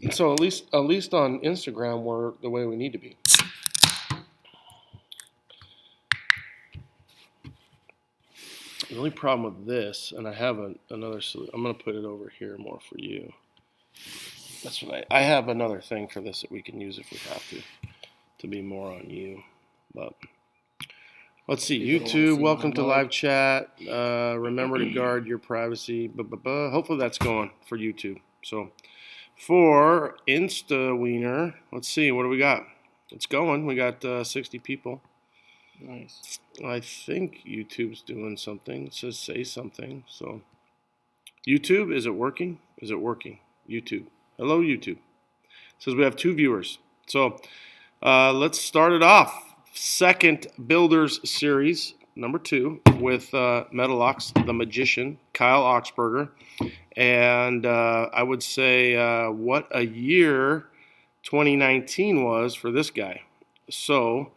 So at least on Instagram, we're the way we need to be. The only problem with this, and I have another solution. I'm going to put it over here more for you. That's what I have another thing for this that we can use if we have to be more on you. But let's see. YouTube, welcome to live chat. Remember to guard your privacy. Hopefully that's going for YouTube. So for Insta Wiener, let's see. What do we got? It's going. We got 60 people. Nice. I think YouTube's doing something. It says say something. So YouTube, is it working? Is it working? YouTube. Hello, YouTube. It says we have 2 viewers. So let's start it off. Second Builders Series, number 2, with Metalox, the Magician, Kyle Oxberger. And I would say what a year 2019 was for this guy. So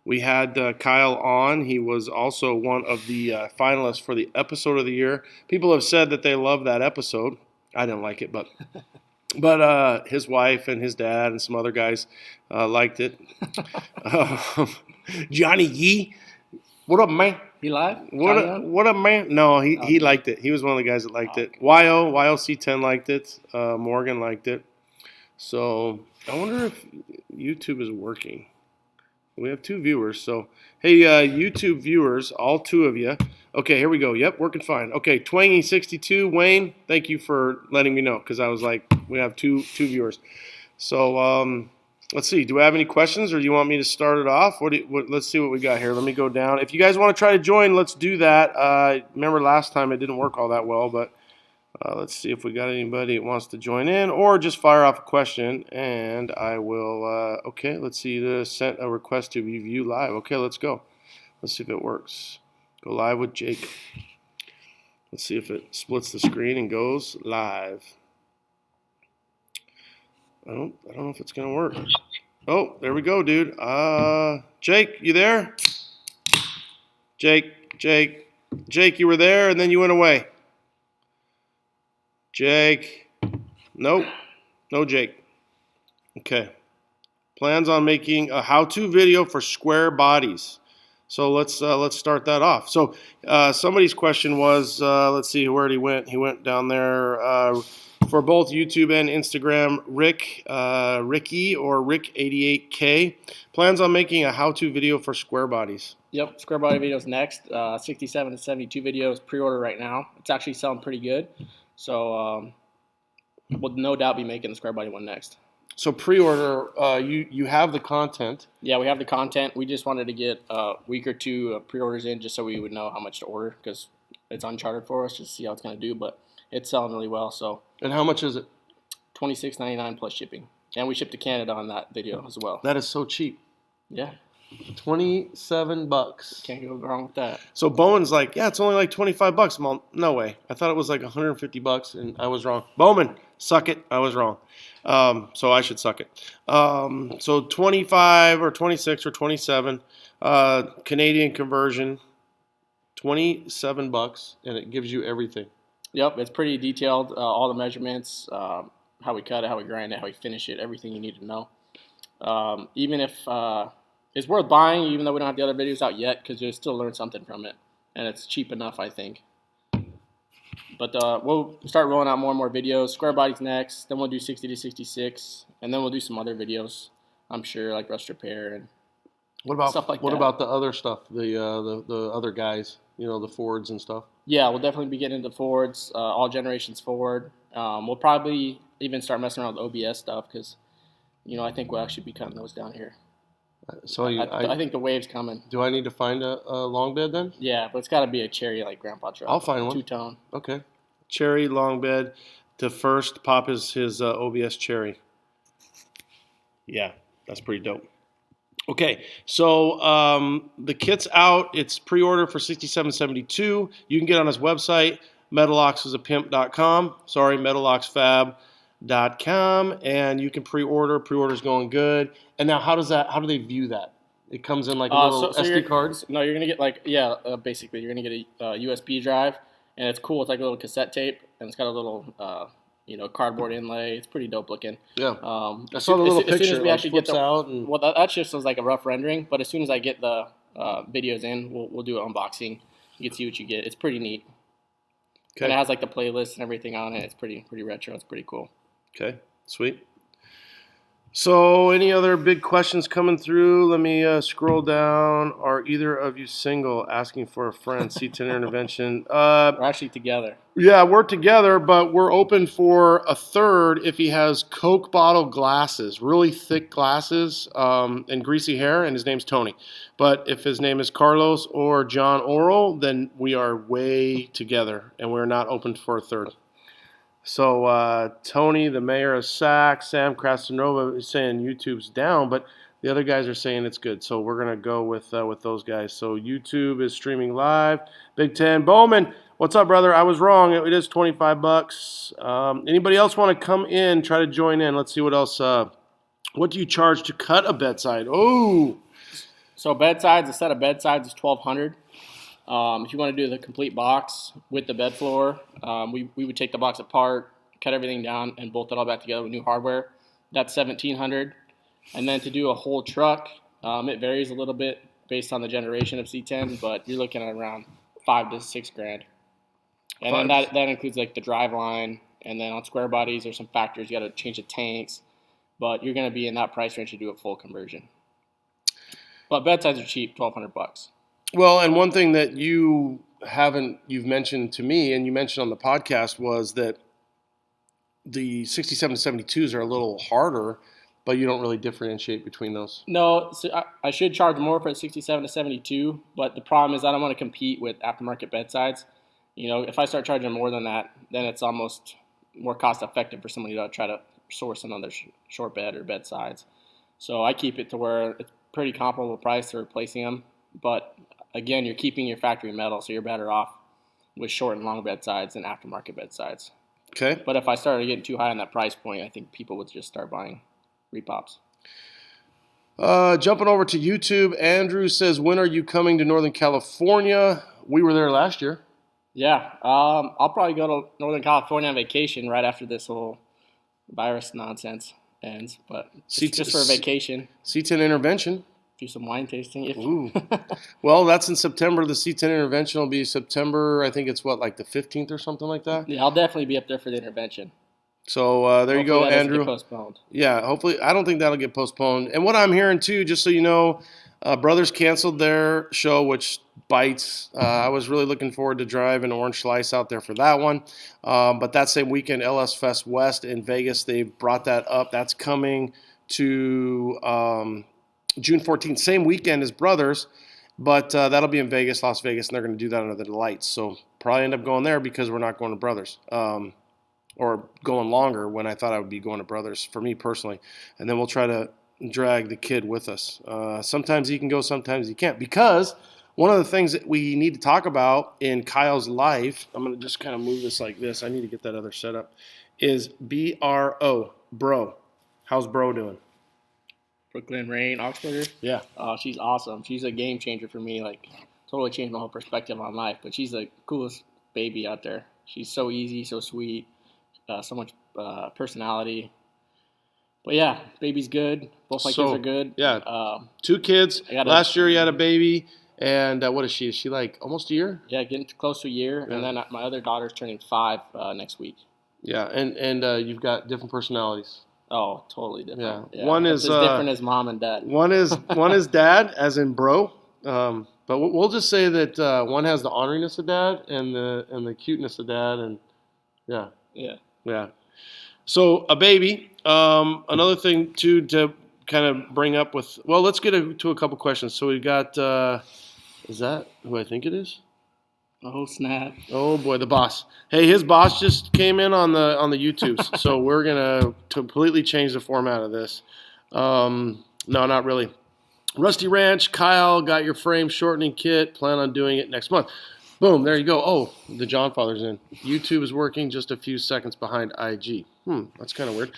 we had Kyle on. He was also one of the finalists for the episode of the year. People have said that they love that episode. I didn't like it, but his wife and his dad and some other guys liked it. Johnny Yee, what up, man? He live? What up, man? No, he liked it. He was one of the guys that liked it. YOC10 liked it. Morgan liked it. So I wonder if YouTube is working. We have 2 viewers. So, hey, YouTube viewers, all 2 of you. Okay, here we go. Yep, working fine. Okay, Twangy62, Wayne, thank you for letting me know because I was like, we have two viewers. So, let's see. Do I have any questions or do you want me to start it off? Let's see what we got here. Let me go down. If you guys want to try to join, let's do that. Remember last time it didn't work all that well, but let's see if we got anybody that wants to join in or just fire off a question and I will, okay, let's see, sent a request to view live. Okay, let's go. Let's see if it works. Go live with Jake. Let's see if it splits the screen and goes live. I don't know if it's going to work. Oh, there we go, dude. Jake, you there? Jake, you were there and then you went away. Jake. Nope. No Jake. Okay. Plans on making a how-to video for square bodies. So let's start that off. So somebody's question was, let's see where he went. He went down there for both YouTube and Instagram. Ricky or Rick88K plans on making a how-to video for square bodies. Yep, square body videos next. 67 to 72 videos pre-order right now. It's actually selling pretty good. So we'll no doubt be making the square body one next. So pre-order, you have the content. Yeah, we have the content. We just wanted to get a week or 2 pre-orders in just so we would know how much to order because it's uncharted for us just to see how it's going to do. But it's selling really well. So. And how much is it? $26.99 plus shipping. And we ship to Canada on that video as well. That is so cheap. Yeah. $27. Can't go wrong with that. So Bowman's like, yeah, it's only like $25. Mom, no way. I thought it was like $150, and I was wrong. Bowman, suck it. I was wrong. So I should suck it. So 25 or 26 or 27 Canadian conversion, $27, and it gives you everything. Yep, it's pretty detailed. All the measurements, how we cut it, how we grind it, how we finish it, everything you need to know. Even if it's worth buying, even though we don't have the other videos out yet, because you'll still learn something from it, and it's cheap enough, I think. But we'll start rolling out more and more videos. Square bodies next, then we'll do 60 to 66, and then we'll do some other videos, I'm sure, like rust repair and stuff like that. What about the other stuff, the other guys, the Fords and stuff? Yeah, we'll definitely be getting into Fords, all generations Ford. We'll probably even start messing around with OBS stuff because, I think we'll actually be cutting those down here. So I think the wave's coming. Do I need to find a long bed then? Yeah, but it's got to be a cherry like Grandpa truck. I'll find one. 2-tone. Okay. Cherry long bed to first pop his OBS cherry. Yeah, that's pretty dope. Okay, so the kit's out. It's pre-order for $67.72. You can get on his website, metaloxisapimp.com. Sorry, metaloxfab.com, and you can pre-order. Pre-order's going good. And now, how do they view that? It comes in like a little SD card? No, you're gonna get basically you're gonna get a USB drive, and it's cool. It's like a little cassette tape, and it's got a little cardboard inlay. It's pretty dope looking. Yeah. I saw the little picture. As soon as we actually get out. And... Well, that just was like a rough rendering. But as soon as I get the videos in, we'll do an unboxing. You can see what you get. It's pretty neat. Okay. And it has like the playlist and everything on it. It's pretty retro. It's pretty cool. Okay. Sweet. So, any other big questions coming through? Let me scroll down. Are either of you single? Asking for a friend. C10 intervention. We're actually together. Yeah, we're together, but we're open for a third if he has Coke bottle glasses, really thick glasses, and greasy hair, and his name's Tony. But if his name is Carlos or John Oral, then we are way together, and we're not open for a third. So Tony, the mayor of Sac, Sam Krasanova is saying YouTube's down, but the other guys are saying it's good. So we're gonna go with those guys. So YouTube is streaming live. Big Ten Bowman, what's up, brother? I was wrong. It is $25. Anybody else want to come in? Try to join in. Let's see what else. What do you charge to cut a bedside? Oh, so bedsides. A set of bedsides is $1,200. If you want to do the complete box with the bed floor, we would take the box apart, cut everything down, and bolt it all back together with new hardware. That's $1,700. And then to do a whole truck, it varies a little bit based on the generation of C10, but you're looking at around $5,000 to $6,000. And then that includes like the drive line, and then on square bodies there's some factors. You got to change the tanks, but you're going to be in that price range to do a full conversion. But bedsides are cheap, $1,200. Well, and one thing that you've mentioned to me, and you mentioned on the podcast, was that the 67 to 72s are a little harder, but you don't really differentiate between those. No, so I should charge more for a 67 to 72, but the problem is I don't want to compete with aftermarket bedsides. If I start charging more than that, then it's almost more cost effective for somebody to try to source another short bed or bedsides. So I keep it to where it's pretty comparable price to replacing them, but again, you're keeping your factory metal, so you're better off with short and long bedsides than aftermarket bedsides. Okay. But if I started getting too high on that price point, I think people would just start buying repops. Jumping over to YouTube, Andrew says, when are you coming to Northern California? We were there last year. Yeah. I'll probably go to Northern California on vacation right after this whole virus nonsense ends, but just for a vacation. C10 intervention. Do some wine tasting. Ooh. Well, that's in September. The C10 intervention will be September. I think it's like the 15th or something like that. Yeah, I'll definitely be up there for the intervention. So there you go, Andrew. Get postponed. Yeah, hopefully. I don't think that'll get postponed. And what I'm hearing too, just so you know, Brothers canceled their show, which bites. I was really looking forward to driving Orange Slice out there for that one. But that same weekend, LS Fest West in Vegas, they brought that up. That's coming to June 14th, same weekend as Brothers, but that'll be in Vegas, Las Vegas, and they're going to do that under the lights. So probably end up going there because we're not going to Brothers, or going longer when I thought I would be going to Brothers for me personally. And then we'll try to drag the kid with us. Sometimes he can go, sometimes he can't, because one of the things that we need to talk about in Kyle's life, I'm going to just kind of move this like this. I need to get that other set up, is BRO, bro. How's bro doing? Brooklyn Rain, Oxberger. Yeah. She's awesome. She's a game changer for me. Like, totally changed my whole perspective on life. But she's the coolest baby out there. She's so easy, so sweet, so much personality. But yeah, baby's good. Both my kids are good. Yeah. 2 kids. Last year you had a baby. And what is she? Is she like almost a year? Yeah, getting close to a year. Yeah. And then my other daughter's turning 5 next week. Yeah, and you've got different personalities. Oh, totally different. Yeah. One is as different as mom and dad. One is dad, as in bro. But we'll just say that one has the orneriness of dad and the cuteness of dad, and yeah. So a baby. Another thing too to kind of bring up with. Well, let's get to a couple questions. So we got. Is that who I think it is? Oh snap! Oh boy, the boss. Hey, his boss just came in on the YouTubes, so we're gonna completely change the format of this. No, not really. Rusty Ranch, Kyle got your frame shortening kit. Plan on doing it next month. Boom, there you go. Oh, the John Father's in. YouTube is working just a few seconds behind IG. That's kind of weird.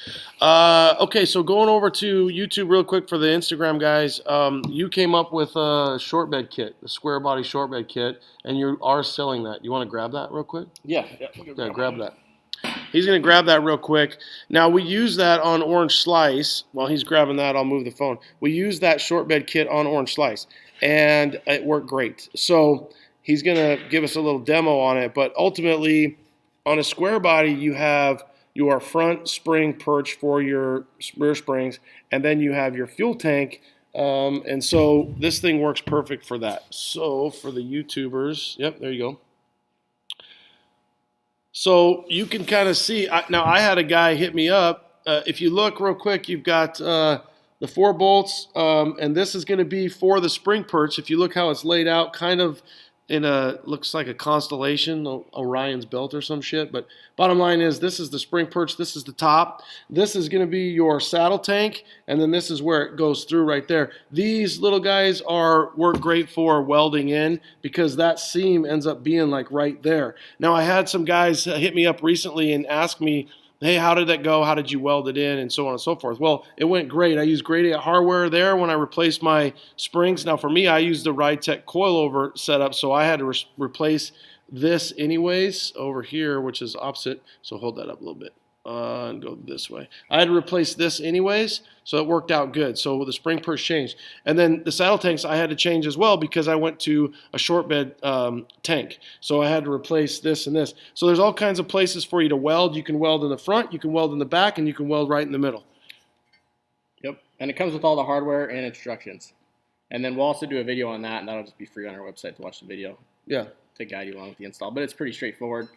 Okay, so going over to YouTube real quick for the Instagram guys. You came up with a short bed kit, the square body short bed kit, and you are selling that. You want to grab that real quick? Yeah. Grab that. He's going to grab that real quick. Now, we use that on Orange Slice. While he's grabbing that, I'll move the phone. We use that short bed kit on Orange Slice, and it worked great. So he's going to give us a little demo on it. But ultimately, on a square body, you have your front spring perch for your rear springs, and then you have your fuel tank. And so this thing works perfect for that. So for the YouTubers, yep, there you go. So you can kind of see, now I had a guy hit me up. If you look real quick, you've got the 4 bolts, and this is going to be for the spring perch. If you look how it's laid out, kind of in looks like a constellation, Orion's belt or some shit. But bottom line is, this is the spring perch, this is the top. This is going to be your saddle tank, and then this is where it goes through right there. These little guys work great for welding in, because that seam ends up being like right there. Now, I had some guys hit me up recently and ask me, hey, how did that go? How did you weld it in? And so on and so forth. Well, it went great. I used Gradient hardware there when I replaced my springs. Now, for me, I used the RideTech coilover setup, so I had to replace this anyways over here, which is opposite. So hold that up a little bit and go this way. I had to replace this anyways, so it worked out good. So the spring perch changed. And then the saddle tanks I had to change as well, because I went to a short bed tank. So I had to replace this and this. So there's all kinds of places for you to weld. You can weld in the front, you can weld in the back, and you can weld right in the middle. Yep, and it comes with all the hardware and instructions. And then we'll also do a video on that, and that'll just be free on our website to watch the video. Yeah. To guide you along with the install. But it's pretty straightforward.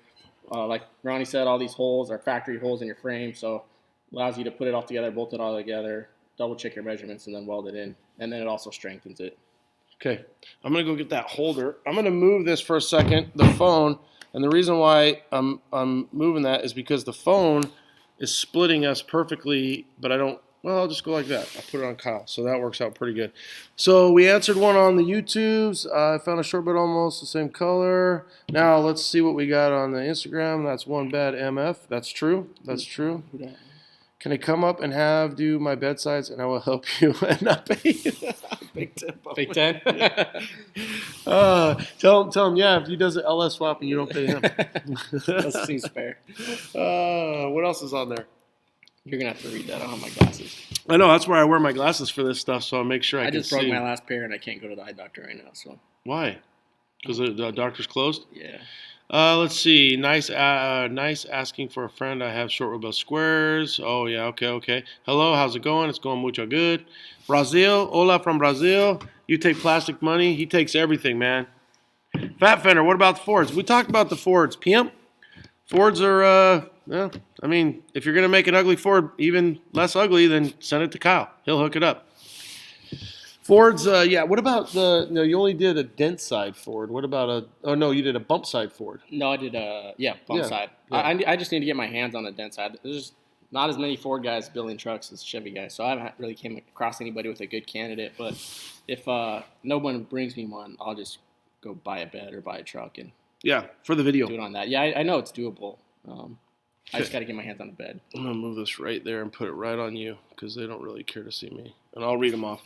Like Ronnie said, all these holes are factory holes in your frame, so allows you to put it all together, bolt it all together, double check your measurements, and then weld it in. And then it also strengthens it. Okay, I'm gonna go get that holder. I'm gonna move this for a second, the phone, and the reason why I'm moving that is because the phone is splitting us perfectly, but I don't. Well, I'll just go like that. I'll put it on Kyle, so that works out pretty good. So we answered one on the YouTubes. I found a short bed almost the same color. Now let's see what we got on the Instagram. That's one bad MF. That's true. That's true. Can I come up and do my bedsides, and I will help you and not pay you? Big 10. Big 10? Tell him, yeah, if he does an LS swap and you don't pay him. That seems fair. What else is on there? You're going to have to read that. I don't have my glasses. I know, that's where I wear my glasses for this stuff, so I'll make sure I can see. I just broke my last pair, and I can't go to the eye doctor right now. So why? Because the doctor's closed? Yeah. Let's see. Nice asking for a friend. I have short wheelbase squares. Oh, yeah, okay. Hello, how's it going? It's going mucho good. Brazil, hola from Brazil. You take plastic money. He takes everything, man. Fat Fender, what about the Fords? We talked about the Fords. Pimp? Fords are, well, I mean, if you're going to make an ugly Ford even less ugly, then send it to Kyle. He'll hook it up. Fords, yeah. What about no, you only did a dent side Ford. What about oh no, you did a bump side Ford. No, I did bump side. Yeah. I just need to get my hands on the dent side. There's not as many Ford guys building trucks as Chevy guys, so I haven't really came across anybody with a good candidate. But if no one brings me one, I'll just go buy a bed or buy a truck and for the video. Do it on that. Yeah, I know it's doable. I just got to get my hands on the bed. I'm going to move this right there and put it right on you because they don't really care to see me. And I'll read them off.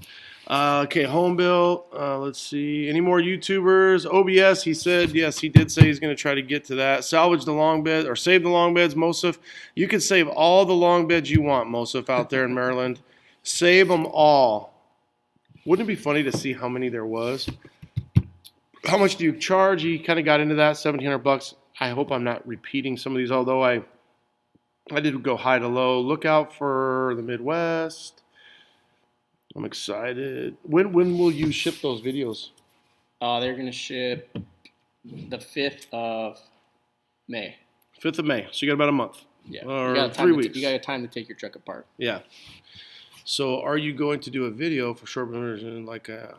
Okay, home bill. Let's see. Any more YouTubers? OBS, he said, yes, he did say he's going to try to get to that. Salvage the long bed or save the long beds, Mosif. You can save all the long beds you want, Mosif, out there in Maryland. Save them all. Wouldn't it be funny to see how many there was? How much do you charge? He kind of got into that, $1,700. I hope I'm not repeating some of these, although I did go high to low. Look out for the Midwest. I'm excited. When will you ship those videos? They're going to ship the 5th of May. 5th of May. So you got about a month. Yeah. Or 3 weeks. You got time to take your truck apart. Yeah. So are you going to do a video for short version like a...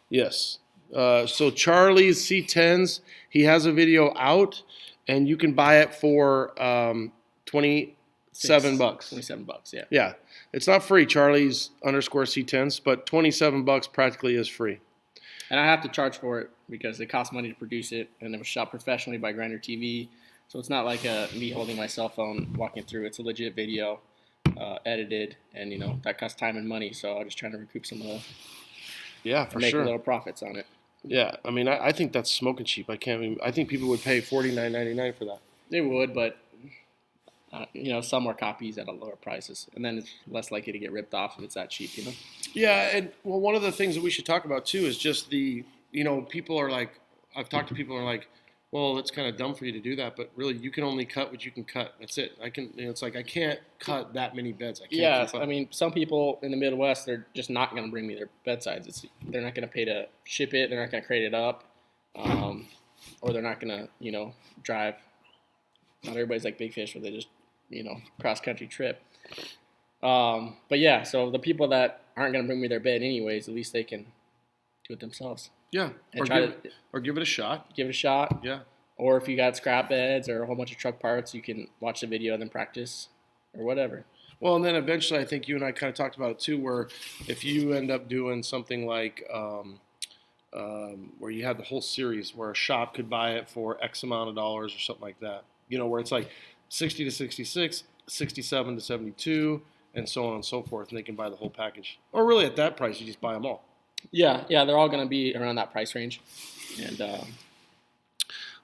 Yes. So Charlie's C10s, he has a video out, and you can buy it for $27. $27, yeah. Yeah. It's not free, Charlie's _C10s, but $27 practically is free. And I have to charge for it because it costs money to produce it, and it was shot professionally by Grinder TV. So it's not like me holding my cell phone walking through. It's a legit video, edited, and that costs time and money. So I'm just trying to recoup some of the make a little profits on it. Yeah, I think that's smoking cheap. I think people would pay $49.99 for that. They would, but some more copies at a lower prices, and then it's less likely to get ripped off if it's that cheap. Yeah, and well, one of the things that we should talk about too is just people are like, I've talked to people who are like, well, it's kind of dumb for you to do that, but really, you can only cut what you can cut. That's it. It's like I can't cut that many beds. I can't. Yeah, I mean, some people in the Midwest, they're just not going to bring me their bedsides. They're not going to pay to ship it. They're not going to crate it up, or they're not going to, drive. Not everybody's like Big Fish where they just, cross country trip. But yeah, so the people that aren't going to bring me their bed anyways, at least they can do it themselves. Yeah, or give it a shot. Give it a shot. Yeah. Or if you got scrap beds or a whole bunch of truck parts, you can watch the video and then practice or whatever. Well, and then eventually I think you and I kind of talked about it too, where if you end up doing something like where you have the whole series where a shop could buy it for X amount of dollars or something like that, where it's like 60 to 66, 67 to 72, and so on and so forth, and they can buy the whole package. Or really at that price, you just buy them all. Yeah, they're all going to be around that price range. And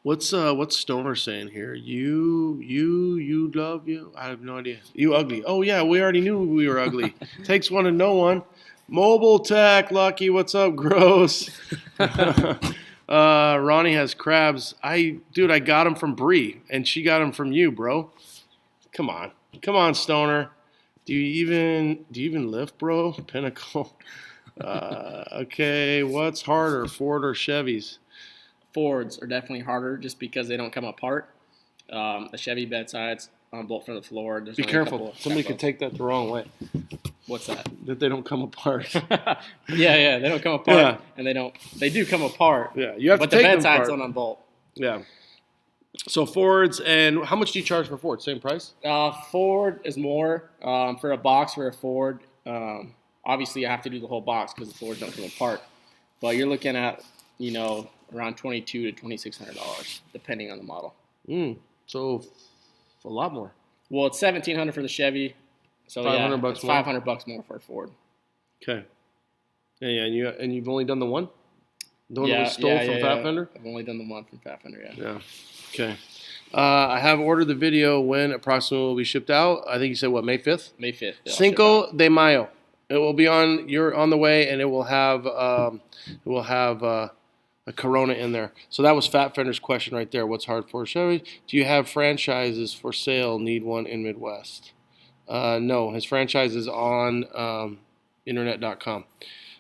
what's Stoner saying here? You love you. I have no idea. You ugly. Oh yeah, we already knew we were ugly. Takes one to know one. Mobile Tech, Lucky. What's up? Gross. Ronnie has crabs. I got them from Bree, and she got them from you, bro. Come on, Stoner. Do you even lift, bro? Pinnacle. Okay, what's harder, Ford or Chevys? Fords are definitely harder just because they don't come apart. The Chevy bedsides bolt from the floor. Be careful. Somebody could take that the wrong way. What's that? That they don't come apart. Yeah, they don't come apart, and they do come apart. Yeah, you have to take them apart. But the bedsides don't unbolt. Yeah. So Fords, and how much do you charge for Ford? Same price? Ford is more for a box for a Ford. Obviously, I have to do the whole box because the Fords don't come apart. But you're looking at, around $2,200 to $2,600, depending on the model. So a lot more. Well, it's $1,700 for the Chevy. So $500 it's $500 more for a Ford. Okay. Yeah, and you've only done the one? The one that was stole from Fat Fender? I've only done the one from Fat Fender, Yeah. Okay. I have ordered the video when approximately will be shipped out. I think you said, what, May 5th? May 5th. Cinco de Mayo. It will be on the way, and it will have a Corona in there. So that was Fat Fender's question right there. What's hard for Chevy? Do you have franchises for sale? Need one in Midwest? No, his franchise is on internet.com.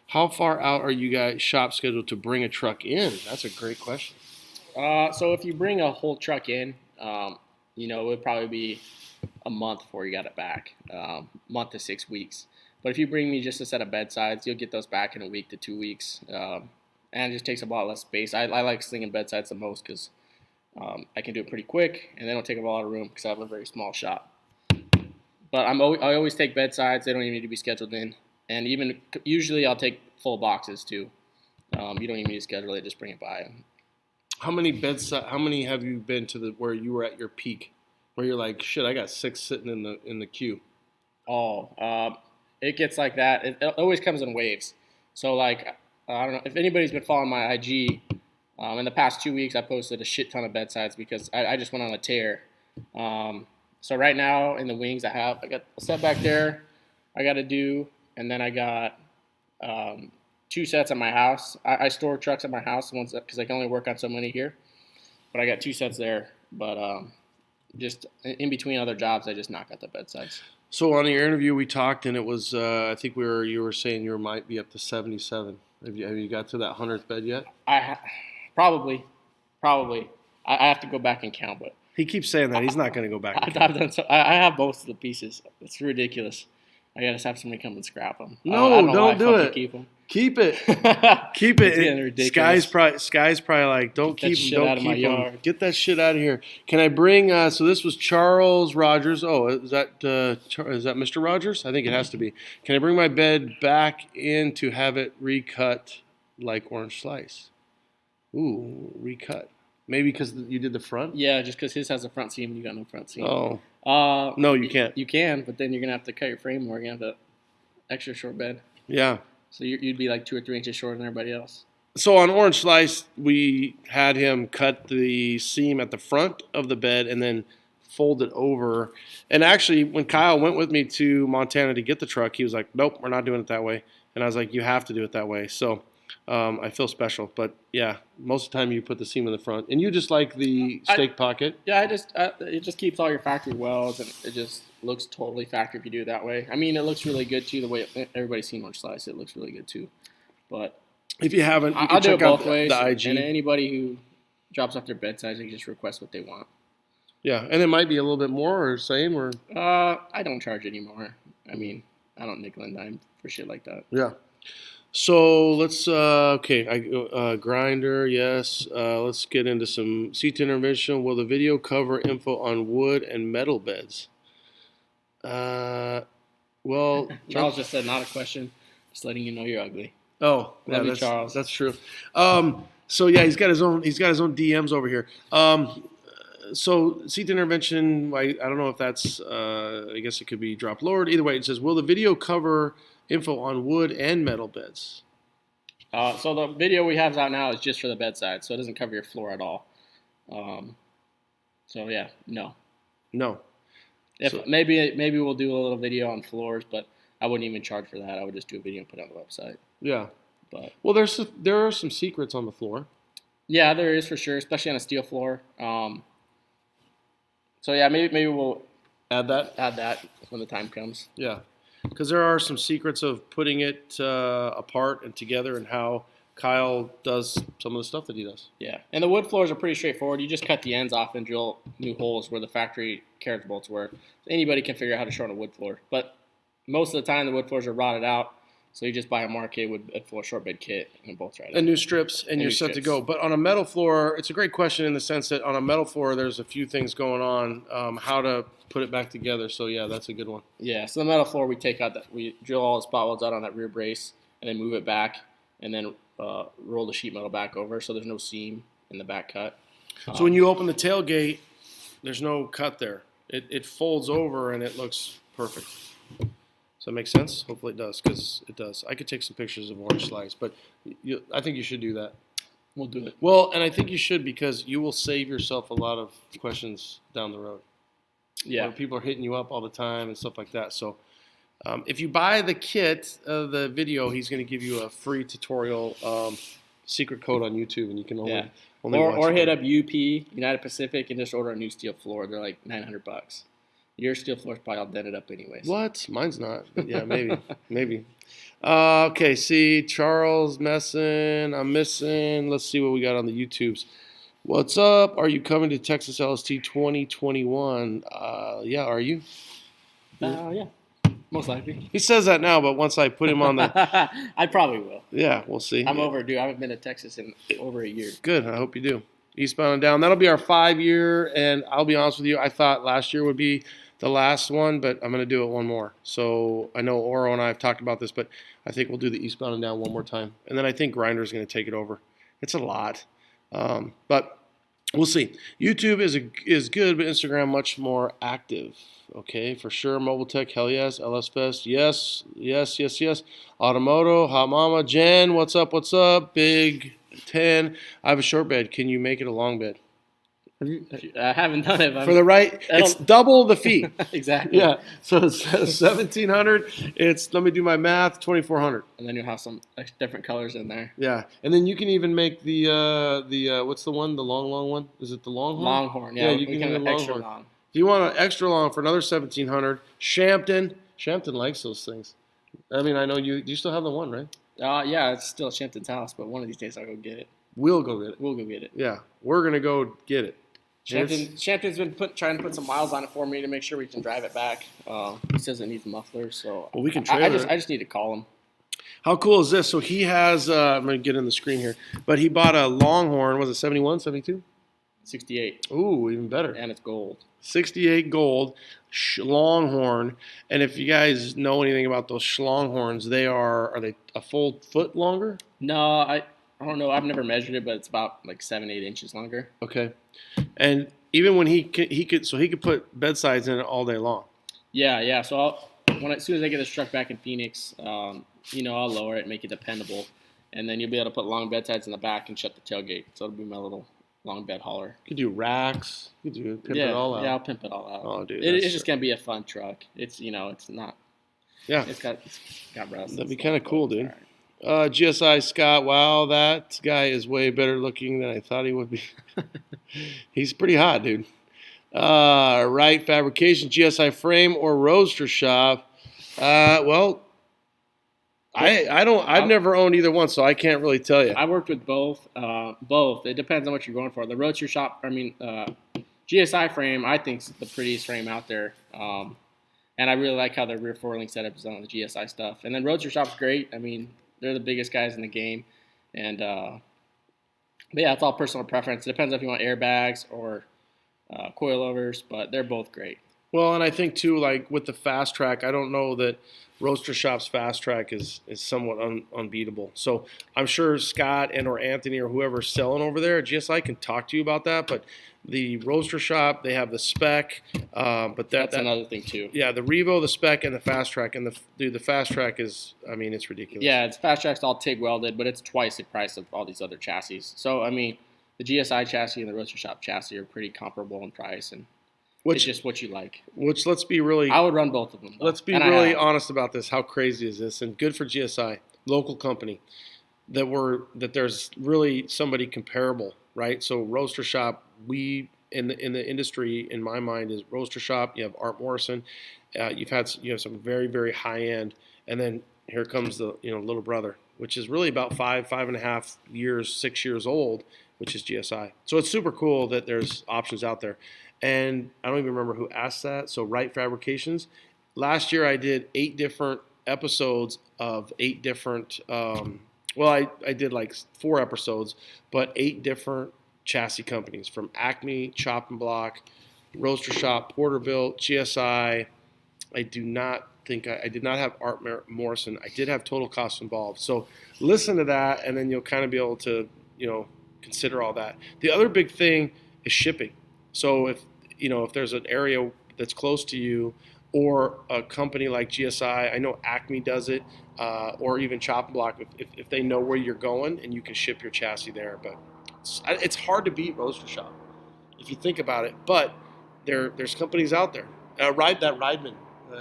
How far out are you guys shop scheduled to bring a truck in? That's a great question. So if you bring a whole truck in, it would probably be a month before you got it back, month to 6 weeks. But if you bring me just a set of bedsides, you'll get those back in a week to 2 weeks. And it just takes a lot less space. I like slinging bedsides the most because I can do it pretty quick, and they don't take up a lot of room because I have a very small shop. But I always take bedsides. They don't even need to be scheduled in. And usually I'll take full boxes too. You don't even need to schedule it. Just bring it by. How many have you been to where you were at your peak, where you're like, shit, I got 6 sitting in the queue? It gets like that. It always comes in waves. So like, I don't know if anybody's been following my IG. In the past 2 weeks, I posted a shit ton of bedsides because I just went on a tear. So right now in the wings, I got a set back there. I got to do, and then I got 2 sets at my house. I store trucks at my house because I can only work on so many here. But I got 2 sets there. But just in between other jobs, I just knock out the bedsides. So on your interview, we talked, and it was I think you were saying you might be up to 77. Have you got to that 100th bed yet? Probably. I have to go back and count, but he keeps saying that he's not going to go back. I have both of the pieces. It's ridiculous. I gotta have somebody come and scrap them. No, don't do it. Keep them. Keep it. Keep it. It's ridiculous. Sky's probably like, don't keep them. Don't out keep of my them. yard. Get that shit out of here. Can I bring? So this was Charles Rogers. Oh, is that Mr. Rogers? I think it has to be. Can I bring my bed back in to have it recut like Orange Slice? Ooh, recut. Maybe because you did the front? Yeah, just because his has a front seam and you got no front seam. Oh. No, you can't. You can, but then you're going to have to cut your frame more. You're going to have the extra short bed. Yeah. So you'd be like 2 or 3 inches shorter than everybody else. So on Orange Slice, we had him cut the seam at the front of the bed and then fold it over. And actually, when Kyle went with me to Montana to get the truck, he was like, "Nope, we're not doing it that way." And I was like, "You have to do it that way." So I feel special. But yeah, most of the time you put the seam in the front, and you just like the stake pocket. Yeah, it just keeps all your factory welds, and it just looks totally factory if you do it that way. I mean, it looks really good too. The way everybody's seen orange slice, it looks really good too. But if you haven't, you I'll can do it check out both ways. the IG. And anybody who drops off their bedside, they can just request what they want. Yeah, and it might be a little bit more or same or. I don't charge anymore. I mean, I don't nickel and dime for shit like that. Yeah. So let's grinder, yes. Let's get into some seat intervention. Will the video cover info on wood and metal beds? Well, Charles just said not a question, just letting you know you're ugly. Oh, yeah, Love you, Charles. That's true. So yeah, he's got his own DMs over here. So seat intervention, I don't know if that's I guess it could be drop lowered. Either way, it says, will the video cover info on wood and metal beds? So the video we have out now is just for the bedside, so it doesn't cover your floor at all. So yeah, no. Maybe we'll do a little video on floors, but I wouldn't even charge for that. I would just do a video and put it on the website. Yeah. But well, there are some secrets on the floor. Yeah, there is for sure, especially on a steel floor. So yeah, maybe we'll add that when the time comes. Yeah, because there are some secrets of putting it apart and together, and how Kyle does some of the stuff that he does. Yeah, and the wood floors are pretty straightforward. You just cut the ends off and drill new holes where the factory carriage bolts were. Anybody can figure out how to shorten a wood floor, but most of the time the wood floors are rotted out. So you just buy a Marquet wood floor short bed kit and bolts right out. And new strips, and you're set to go. But on a metal floor, it's a great question in the sense that on a metal floor, there's a few things going on, how to put it back together. So yeah, that's a good one. Yeah, so the metal floor, we drill all the spot welds out on that rear brace, and then move it back, and then roll the sheet metal back over, so there's no seam in the back cut. So when you open the tailgate, there's no cut there. It folds over, and it looks perfect. Does that make sense? Hopefully it does, because it does. I could take some pictures of orange slice, but I think you should do that. We'll do it. Well, and I think you should, because you will save yourself a lot of questions down the road. Yeah. Where people are hitting you up all the time and stuff like that. So if you buy the kit, the video, he's going to give you a free tutorial secret code on YouTube, and you can only watch or hit up UP, United Pacific, and just order a new steel floor. They're like $900. Your steel floor's probably all dented up anyways. What? Mine's not. But yeah, maybe. Okay, see, Charles messing. I'm missing. Let's see what we got on the YouTubes. What's up? Are you coming to Texas LST 2021? Yeah, are you? Yeah, most likely. He says that now, but once I put him on the... I probably will. Yeah, we'll see. I'm overdue. I haven't been to Texas in over a year. Good. I hope you do. Eastbound and down. That'll be our 5-year, and I'll be honest with you, I thought last year would be the last one, but I'm going to do it one more. So I know Oro and I have talked about this, but I think we'll do the Eastbound and Down one more time. And then I think Grinder's going to take it over. It's a lot. But we'll see. YouTube is good, but Instagram much more active. Okay, for sure. Mobile Tech, hell yes. LS Fest, yes. Automoto, Hot Mama. Jen, what's up? Big 10. I have a short bed. Can you make it a long bed? I haven't done it. For the right, it's double the feet. Exactly. Yeah. So it's 1,700. It's, let me do my math, 2,400. And then you'll have some different colors in there. Yeah. And then you can even make the what's the one? The long one? Is it the Longhorn? Longhorn. Yeah. You can do extra long. If you want an extra long for another 1,700, Shampton likes those things. I mean, I know you still have the one, right? Yeah, it's still at Shampton's house, but one of these days I'll go get it. We'll go get it. Yeah, we're gonna go get it. Shampton's been trying to put some miles on it for me to make sure we can drive it back. He says it needs a muffler, so we can trailer it. I just need to call him. How cool is this? So he has, I'm going to get in the screen here, but he bought a Longhorn, was it 71, 72? 68. Ooh, even better. And it's gold. 68 gold, Longhorn. And if you guys know anything about those Longhorns, are they a full foot longer? No, I don't know. I've never measured it, but it's about like 7-8 inches longer. Okay. And even when he could put bedsides in it all day long. Yeah. So as soon as I get this truck back in Phoenix, I'll lower it, make it dependable, and then you'll be able to put long bedsides in the back and shut the tailgate. So it'll be my little long bed hauler. You could do racks. You could do pimp it all out. Yeah, I'll pimp it all out. Oh, dude, it's just gonna be a fun truck. It's it's not. Yeah, it's got rust. That'd be kind of cool, dude. GSI Scott, wow, that guy is way better looking than I thought he would be. He's pretty hot, dude. Right Fabrication, GSI Frame or Roadster Shop. Well, I've never owned either one, so I can't really tell you. I worked with both. Both. It depends on what you're going for. The Roadster Shop, GSI Frame, I think is the prettiest frame out there. And I really like how their rear four-link setup is on the GSI stuff. And then Roadster Shop's great. I mean, they're the biggest guys in the game. And, but yeah, it's all personal preference. It depends if you want airbags or coilovers, but they're both great. Well, and I think, too, like with the Fast Track, I don't know that Roadster Shop's Fast Track is somewhat unbeatable. So I'm sure Scott and or Anthony or whoever's selling over there at GSI can talk to you about that, but the Roadster Shop, they have the spec, but that's another thing too. Yeah, the Revo, the spec, and the Fast Track, and the Fast Track is, I mean, it's ridiculous. Yeah, it's Fast Track's all TIG welded, but it's twice the price of all these other chassis. So I mean, the GSI chassis and the Roadster Shop chassis are pretty comparable in price, and it's just what you like. Which let's be really, I would run both of them. Though. Let's be really honest about this. How crazy is this? And good for GSI, local company, that there's really somebody comparable, right? So Roadster Shop, we in the industry, in my mind, is Roadster Shop. You have Art Morrison. You have some very, very high end, and then here comes the little brother, which is really about 5.5 years, 6 years old, which is GSI. So it's super cool that there's options out there. And I don't even remember who asked that. So Right Fabrications. Last year I did 8 different episodes of 8 different. I did like 4 episodes, but 8 different chassis companies from Acme, Chop and Block, Roadster Shop, Porterbuilt, GSI. I did not have Art Morrison. I did have Total Cost Involved. So listen to that, and then you'll kind of be able to consider all that. The other big thing is shipping. So if there's an area that's close to you, or a company like GSI, I know Acme does it, or even Chop and Block, if they know where you're going and you can ship your chassis there. But it's hard to beat Roadster Shop if you think about it. But there's companies out there. Rideman.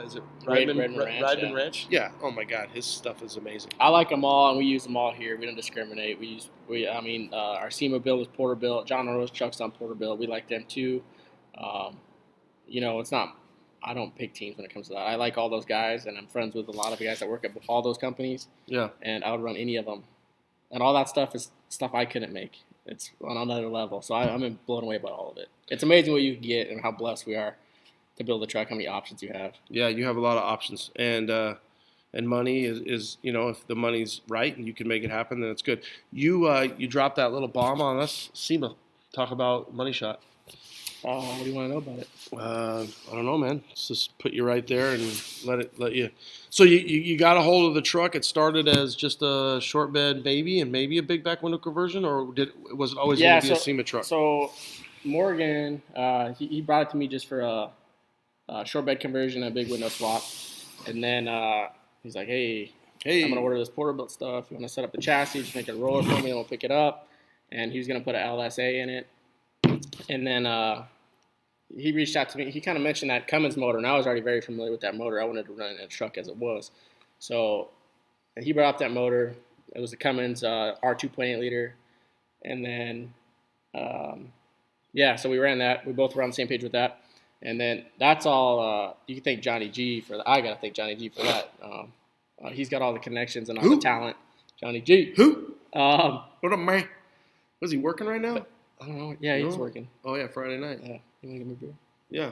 Is it Rideman Ranch? Yeah. Oh my God, his stuff is amazing. I like them all, and we use them all here. We don't discriminate. Our SEMA build is Porterbuilt. John Rose trucks on Porterbuilt. We like them too. It's not. I don't pick teams when it comes to that. I like all those guys, and I'm friends with a lot of guys that work at all those companies. Yeah. And I would run any of them, and all that stuff is stuff I couldn't make. It's on another level. So I'm blown away by all of it. It's amazing what you can get and how blessed we are to build a truck, how many options you have. Yeah, you have a lot of options. And money is if the money's right and you can make it happen, then it's good. You dropped that little bomb on us. SEMA, talk about Money Shot. What do you want to know about it? I don't know, man. Let's just put you right there and let you. So you got a hold of the truck. It started as just a short bed baby and maybe a big back window conversion, or was it always going to be a SEMA truck? So Morgan, he brought it to me just for a short bed conversion and a big window swap, and then he's like, hey, I'm gonna order this Porterbuilt stuff. You want to set up the chassis? Just make it a roller for me, and we'll pick it up. And he was gonna put an LSA in it, and then he reached out to me. He kind of mentioned that Cummins motor, and I was already very familiar with that motor. I wanted to run it in a truck as it was. So he brought up that motor. It was the Cummins R2.8 liter. And then, so we ran that. We both were on the same page with that. And then that's all, you can thank Johnny G for that. I got to thank Johnny G for that. He's got all the connections and all the talent. Johnny G. Who? What up, man? Was he working right now? I don't know. Yeah, he's working. Oh, yeah, Friday night. Yeah. You want to give me a beer? Yeah.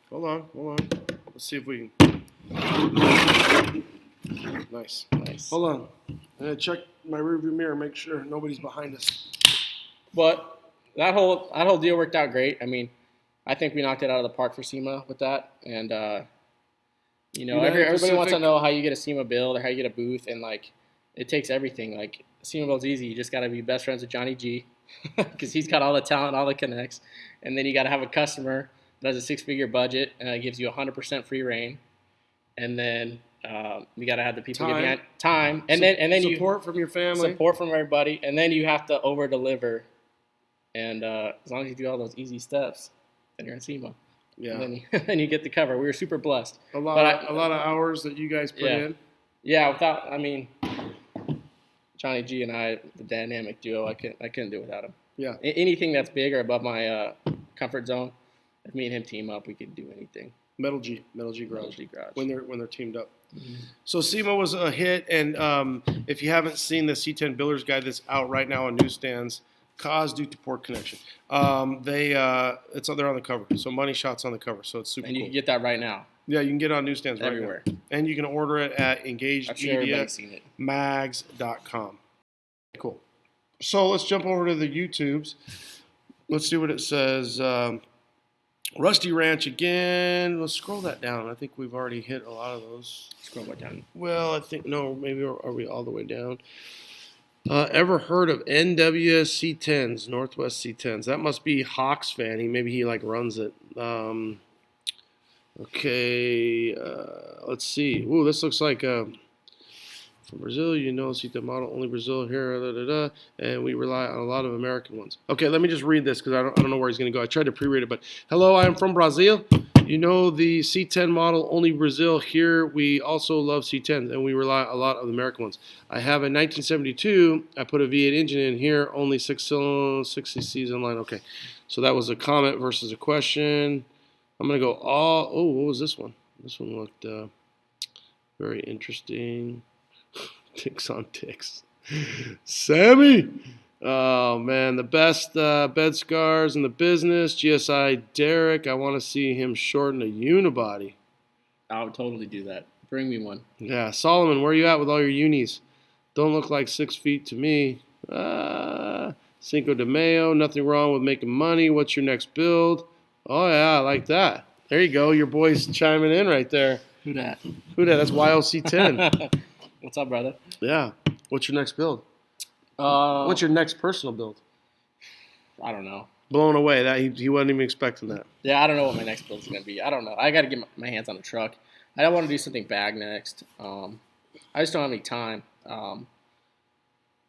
Hold on. Let's see if we can. Nice. Hold on. I'm going to check my rearview mirror, make sure nobody's behind us. But that whole deal worked out great. I mean, I think we knocked it out of the park for SEMA with that. And, everybody wants to know how you get a SEMA build or how you get a booth. And, it takes everything. SEMA build's easy. You just got to be best friends with Johnny G because he's got all the talent, all the connects. And then you got to have a customer that has a 6-figure budget and gives you 100% free reign. And then You got to have the people Time. give you time, and then support from your family. Support from everybody, and then you have to over deliver. And as long as you do all those easy steps, then you're in SEMA. Yeah. And then you get the cover. We were super blessed. A lot of hours that you guys put in. Yeah. Johnny G and I, the dynamic duo, I couldn't do it without him. Yeah. Anything that's big or above my comfort zone, if me and him team up, we could do anything. Metal G Garage. When they're teamed up. Mm-hmm. So SEMA was a hit, and if you haven't seen the C10 Builders Guide that's out right now on newsstands, cause due to poor connection. They're on the cover. So Money Shot's on the cover. So it's super And you cool. can get that right now. Yeah, you can get it on newsstands everywhere. Right now. And you can order it at engagedmediamags.com. Cool. So let's jump over to the YouTubes. Let's see what it says. Rusty Ranch again. Let's scroll that down. I think we've already hit a lot of those. Scroll back down. Well, I think, no, maybe are we all the way down? Ever heard of NWS C10s, Northwest C10s? That must be Hawks fan. Maybe he runs it. Okay, let's see. Ooh, this looks like from Brazil. C10 model, only Brazil here, and we rely on a lot of American ones. Okay, let me just read this because I don't know where he's going to go. I tried to pre-read it, but hello, I am from Brazil. The C10 model, only Brazil. Here, we also love C10s, and we rely on a lot of the American ones. I have a 1972. I put a V8 engine in here, only 60 Cs in line. Okay, so that was a comment versus a question. I'm going to go what was this one? This one looked very interesting. Ticks on ticks. Sammy! Oh, man, the best bed scars in the business. GSI Derek, I want to see him shorten a unibody. I would totally do that. Bring me one. Yeah, Solomon, where are you at with all your unis? Don't look like 6 feet to me. Cinco de Mayo, nothing wrong with making money. What's your next build? Oh, yeah, I like that. There you go. Your boy's chiming in right there. Who that? That's YOC10. What's up, brother? Yeah. What's your next build? What's your next personal build? I don't know. Blown away. That he wasn't even expecting that. Yeah, I don't know what my next build is going to be. I don't know. I got to get my hands on a truck. I don't want to do something bag next. I just don't have any time. As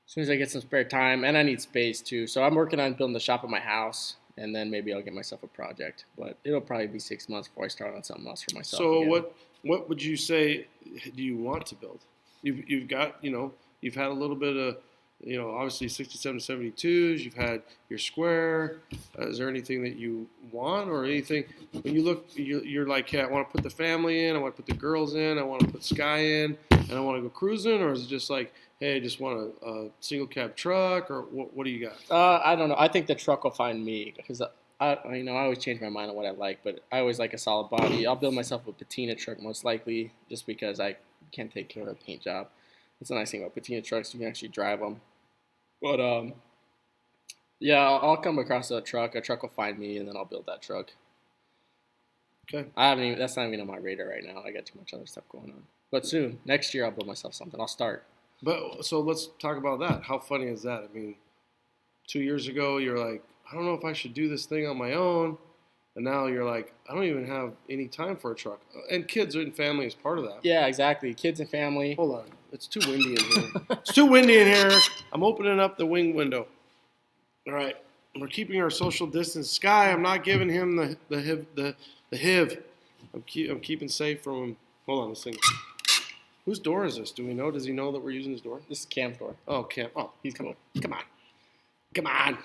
soon as I get some spare time, and I need space too. So I'm working on building the shop at my house. And then maybe I'll get myself a project, but it'll probably be 6 months before I start on something else for myself. So again. what would you say do you want to build? You've got you've had a little bit of obviously 67 72s. You've had your square. Is there anything that you want or anything when you look? You're like, hey, I want to put the family in. I want to put the girls in. I want to put Sky in, and I want to go cruising. Or is it just like, hey, I just want a single cab truck, or what do you got? I don't know. I think the truck will find me because I always change my mind on what I like, but I always like a solid body. I'll build myself a patina truck most likely, just because I can't take care of a paint job. That's the nice thing about patina trucks; you can actually drive them. But yeah, I'll come across a truck. A truck will find me, and then I'll build that truck. Okay. That's not even on my radar right now. I got too much other stuff going on. But soon, next year, I'll build myself something. I'll start. But so let's talk about that. How funny is that? I mean, 2 years ago, you're like, I don't know if I should do this thing on my own. And now you're like, I don't even have any time for a truck. And kids and family is part of that. Yeah, exactly. Kids and family. Hold on. It's too windy in here. It's too windy in here. I'm opening up the wing window. All right. We're keeping our social distance. Sky, I'm not giving him the HIV. I'm keeping safe from him. Hold on, this thing. Whose door is this? Do we know? Does he know that we're using his door? This is Cam's door. Oh, Cam. Oh, he's cool. Come on.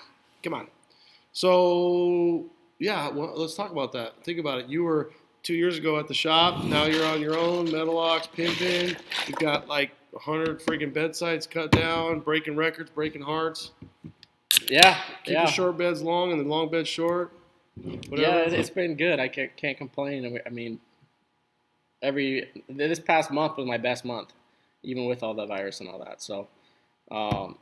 So, yeah, well, let's talk about that. Think about it. You were 2 years ago at the shop. Now you're on your own, metal ox, pimping. You've got like 100 freaking bedsides cut down, breaking records, breaking hearts. Yeah. Keep the short beds long and the long beds short. Whatever. Yeah, it's been good. I can't complain. I mean, this past month was my best month, even with all the virus and all that. So, well,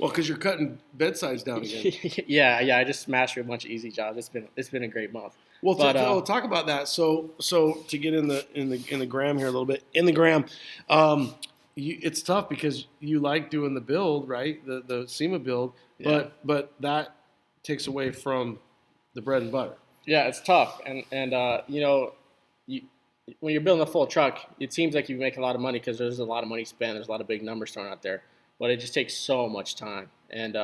because you're cutting bedsides down again. yeah. I just smashed through a bunch of easy jobs. It's been a great month. Well, talk about that. So to get in the gram here a little bit, it's tough because you like doing the build, right? The SEMA build, yeah. but that takes away from the bread and butter. Yeah, it's tough, and when you're building a full truck, it seems like you make a lot of money because there's a lot of money spent. There's a lot of big numbers thrown out there, but it just takes so much time. And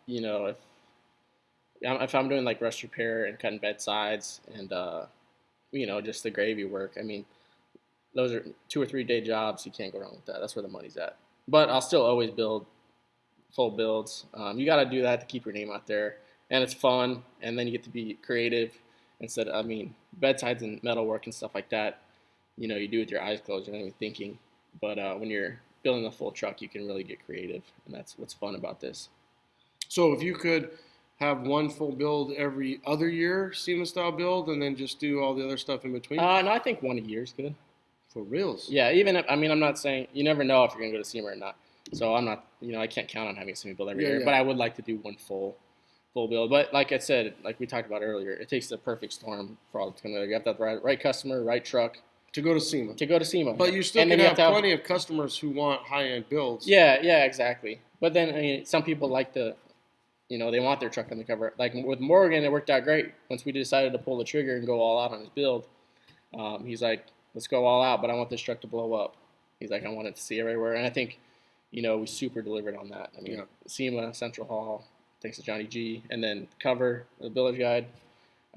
you know, if I'm doing like rust repair and cutting bed sides and you know, just the gravy work, I mean, those are 2 or 3 day jobs. You can't go wrong with that. That's where the money's at. But I'll still always build full builds. You got to do that to keep your name out there, and it's fun. And then you get to be creative instead. I mean, bedsides and metalwork and stuff like that. You know, you do with your eyes closed. You're not even thinking. But when you're building a full truck, you can really get creative, and that's what's fun about this. So if you could have one full build every other year, SEMA style build, and then just do all the other stuff in between. No, I think 1 a year is good. For reals? Yeah, even if, I mean, I'm not saying you never know if you're gonna go to SEMA or not. So I'm not, you know, I can't count on having a SEMA build every year. Yeah. But I would like to do one full build. But like I said, like we talked about earlier, it takes the perfect storm for all it's gonna. You have to have the right customer, right truck to go to SEMA. But you still can have plenty of customers who want high end builds. Yeah, exactly. But then I mean, some people like to, you know, they want their truck on the cover. Like with Morgan, it worked out great. Once we decided to pull the trigger and go all out on his build, he's like, let's go all out, but I want this truck to blow up. He's like, I want it to see everywhere. And I think, you know, we super delivered on that. I mean, SEMA, Central Hall, thanks to Johnny G, and then cover, the Builder's Guide.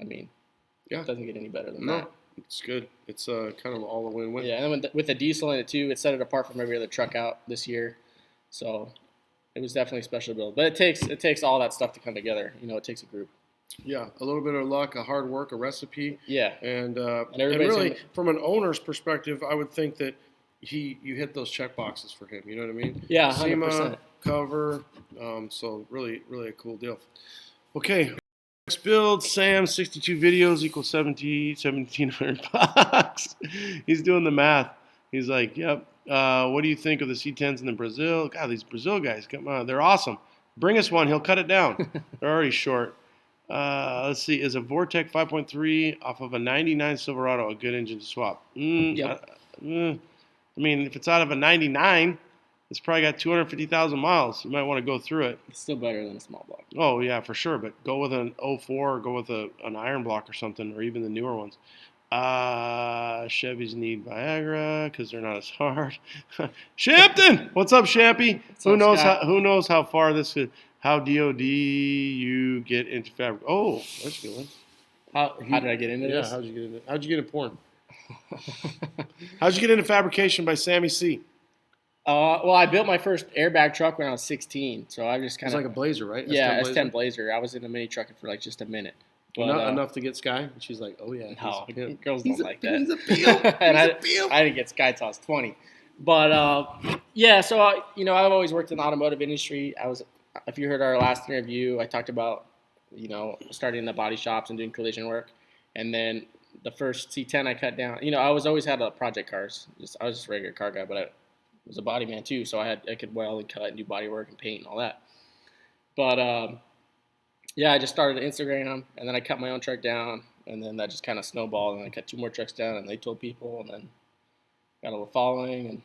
I mean, it doesn't get any better than that. It's good. It's kind of all a win-win. Yeah, and then with the diesel in it too, it set it apart from every other truck out this year. So it was definitely a special build. But it takes all that stuff to come together. You know, it takes a group. Yeah, a little bit of luck, a hard work, a recipe. Yeah, and really, from an owner's perspective, I would think that you hit those check boxes for him. You know what I mean? Yeah, 100%. SEMA, cover, so really, really a cool deal. Okay, next build, Sam, 62 videos equals $1,700. He's doing the math. He's like, yep. What do you think of the C10s in the Brazil? God, these Brazil guys, come on, they're awesome. Bring us one. He'll cut it down. They're already short. Let's see. Is a Vortec 5.3 off of a 99 Silverado a good engine to swap? Yep. I mean, if it's out of a 99, it's probably got 250,000 miles. You might want to go through it. It's still better than a small block. Oh, yeah, for sure. But go with an 04 or go with an iron block or something, or even the newer ones. Chevys need Viagra because they're not as hard. Shampton! What's up, Shampy? Who knows how far this could... How DOD you get into fabric? Oh, that's a good one. How did I get into this? Yeah, how'd you get into porn? How'd you get into fabrication by Sammy C? Well, I built my first airbag truck when I was 16, so I just kind of... It's like a Blazer, right? Yeah, S10 Blazer. I was in a mini trucking for like just a minute. But, not enough to get Sky? And she's like, oh, yeah. No, girls don't like that. He's a peel. I didn't get Sky till I was 20. But, yeah, so, you know, I've always worked in the automotive industry. If you heard our last interview, I talked about, you know, starting in the body shops and doing collision work. And then the first C10 I cut down, you know, I always had project cars. I was just a regular car guy, but I was a body man too. So I could weld and cut and do body work and paint and all that. But, yeah, I just started Instagram and then I cut my own truck down. And then that just kind of snowballed and I cut 2 more trucks down and they told people and then got a little following and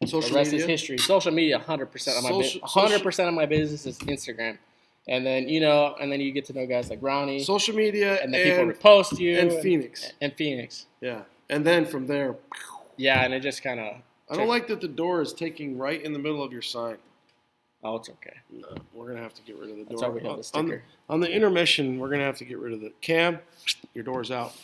the rest is history. Social media, 100% of my 100% of my business is Instagram, and then you get to know guys like Ronnie. Social media, and then people repost you and Phoenix. Yeah, and then from there. Yeah, and it just kind of. I don't like that the door is taking right in the middle of your sign. Oh, it's okay. No, we're gonna have to get rid of the door. That's why we have the sticker. On the intermission, we're gonna have to get rid of the cam. Your door's out.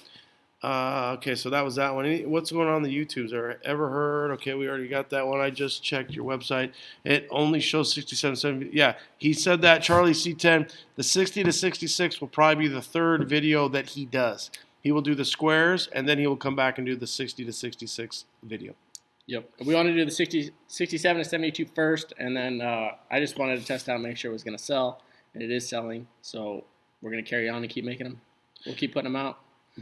Okay, so that was that one. What's going on the YouTubes? Ever heard? Okay, we already got that one. I just checked your website. It only shows 67, 70. Yeah, he said that. Charlie C10. The 60 to 66 will probably be the third video that he does. He will do the squares, and then he will come back and do the 60 to 66 video. Yep. We want to do the 67 to 72 first, and then I just wanted to test out and make sure it was going to sell, and it is selling. So we're going to carry on and keep making them. We'll keep putting them out.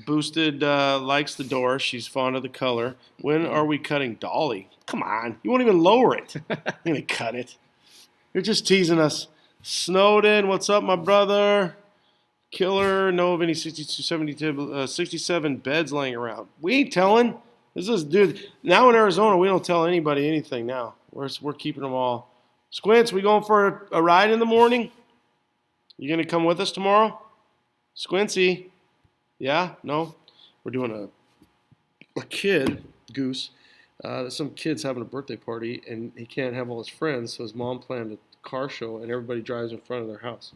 Boosted likes the door. She's fond of the color. When are we cutting Dolly? Come on. You won't even lower it. You're going to cut it. You're just teasing us. Snowden, what's up, my brother? Killer, know of any 67 beds laying around? We ain't telling. Dude, now in Arizona, we don't tell anybody anything now. We're keeping them all. Squints, we going for a ride in the morning? You going to come with us tomorrow? Squincy. Yeah? No? We're doing a kid, Goose, some kid's having a birthday party, and he can't have all his friends, so his mom planned a car show, and everybody drives in front of their house.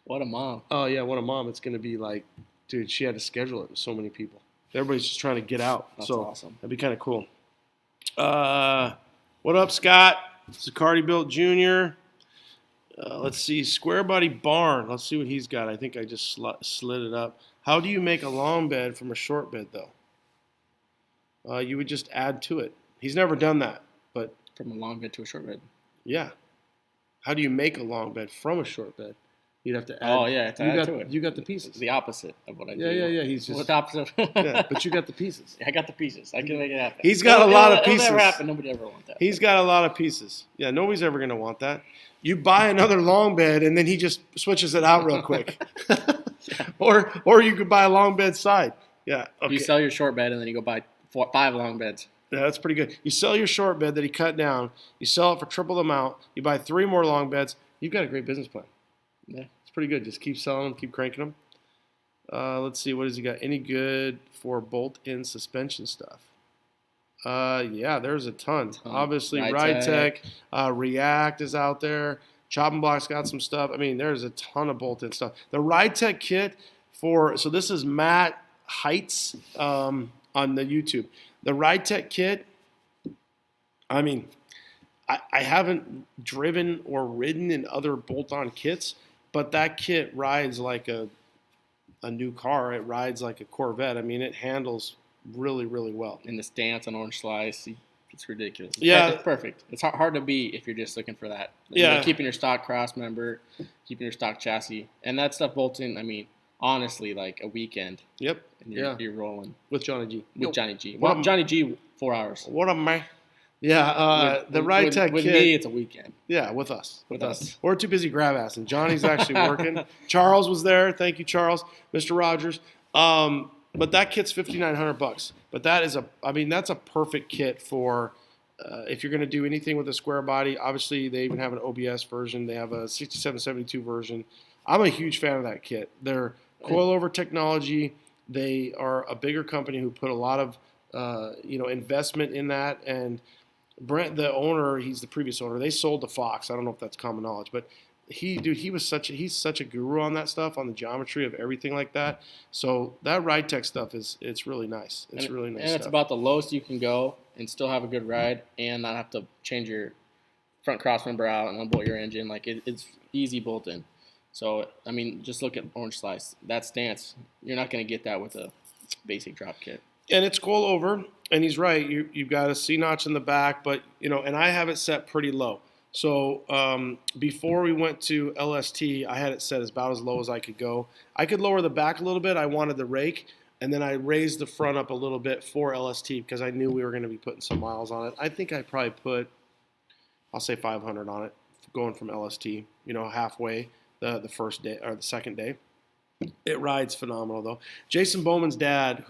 What a mom. Oh, yeah, what a mom. It's going to be like, dude, she had to schedule it with so many people. Everybody's just trying to get out. That's so awesome. That'd be kind of cool. What up, Scott? Zicardi Built Jr. Let's see, Square Body Barn. Let's see what he's got. I think I just slid it up. How do you make a long bed from a short bed, though? You would just add to it. He's never done that, but From a long bed to a short bed. yeah. How do you make a long bed from a short bed? You'd have to add. Oh, yeah, to add to it. You got the pieces. It's the opposite of what I do. Yeah. He's just. What's the opposite? Yeah, but you got the pieces. I got the pieces. I can make it happen. He's got a lot of It'll pieces. never happen. Nobody ever wants that. He's got a lot of pieces. Yeah, nobody's ever going to want that. You buy another long bed, and then he just switches it out real quick. Or you could buy a long bed side. Yeah. Okay. You sell your short bed, and then you go buy 5 long beds. Yeah, that's pretty good. You sell your short bed that he cut down. You sell it for triple the amount. You buy 3 more long beds. You've got a great business plan. Yeah. It's pretty good. Just keep selling them, keep cranking them. Let's see. What has he got? Any good for bolt-in suspension stuff? Yeah, there's a ton. Obviously, Ride React is out there. Chopping Block's got some stuff. I mean, there's a ton of bolt-in stuff. The Ride kit so this is Matt Heights on the YouTube. The Ride kit, I mean, I haven't driven or ridden in other bolt-on kits, but that kit rides like a new car. It rides like a Corvette. I mean, it handles really, really well. And the stance on Orange Slice, it's ridiculous. It's perfect. It's hard to beat if you're just looking for that. Keeping your stock cross member, keeping your stock chassis, and that stuff bolts in. I mean, honestly, like a weekend. Yep. And you're rolling with Johnny G. Johnny G. Well, Johnny G, 4 hours. What a man. Yeah, the Ride kit. With me, it's a weekend. Yeah, with us. We're too busy grab ass, and Johnny's actually working. Charles was there. Thank you, Charles. Mr. Rogers. But that kit's $5,900. But that's a perfect kit for if you're going to do anything with a square body. Obviously, they even have an OBS version. They have a 6772 version. I'm a huge fan of that kit. They're coilover technology. They are a bigger company who put a lot of investment in that. And Brent, the owner, he's the previous owner. They sold to Fox. I don't know if that's common knowledge, but he's such a guru on that stuff, on the geometry of everything like that. So that Ride Tech stuff it's really nice. Really nice. And it's about the lowest you can go and still have a good ride and not have to change your front cross member out and unbolt your engine. Like it's easy bolt in. So I mean, just look at Orange Slice. That stance, you're not going to get that with a basic drop kit. And it's coil over, and he's right. You've got a C notch in the back, but and I have it set pretty low. So before we went to LST, I had it set about as low as I could go. I could lower the back a little bit. I wanted the rake, and then I raised the front up a little bit for LST because I knew we were going to be putting some miles on it. I think I probably put, I'll say 500 on it, going from LST, halfway the first day or the second day. It rides phenomenal, though. Jason Bowman's dad,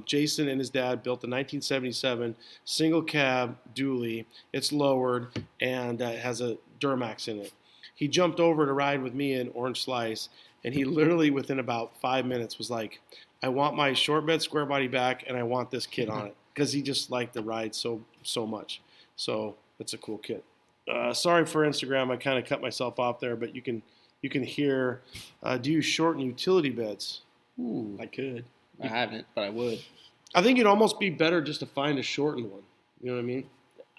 Jason and his dad built the 1977 single cab dually. It's lowered and it has a Duramax in it. He jumped over to ride with me in Orange Slice, and he literally within about 5 minutes was like, I want my short bed square body back, and I want this kit on it, because he just liked the ride so much. So it's a cool kit. Sorry for Instagram. I kind of cut myself off there, but you can hear, do you shorten utility beds? Ooh, I could. I haven't, but I would. I think it'd almost be better just to find a shortened one. You know what I mean?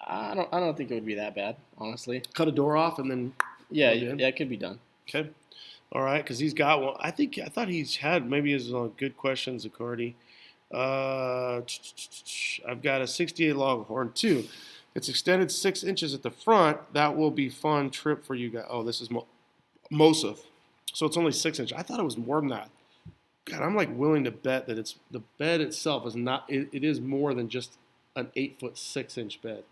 I don't think it would be that bad, honestly. Cut a door off and then. Yeah, it could be done. Okay. All right, because he's got one. I thought he's had, maybe it's a good question, Zicardi. I've got a 68 Longhorn too. It's extended 6 inches at the front. That will be fun trip for you guys. Oh, this is Mosif. So it's only 6 inches. I thought it was more than that. God, I'm like willing to bet that the bed itself is not. It is more than just an 8-foot 6-inch bed.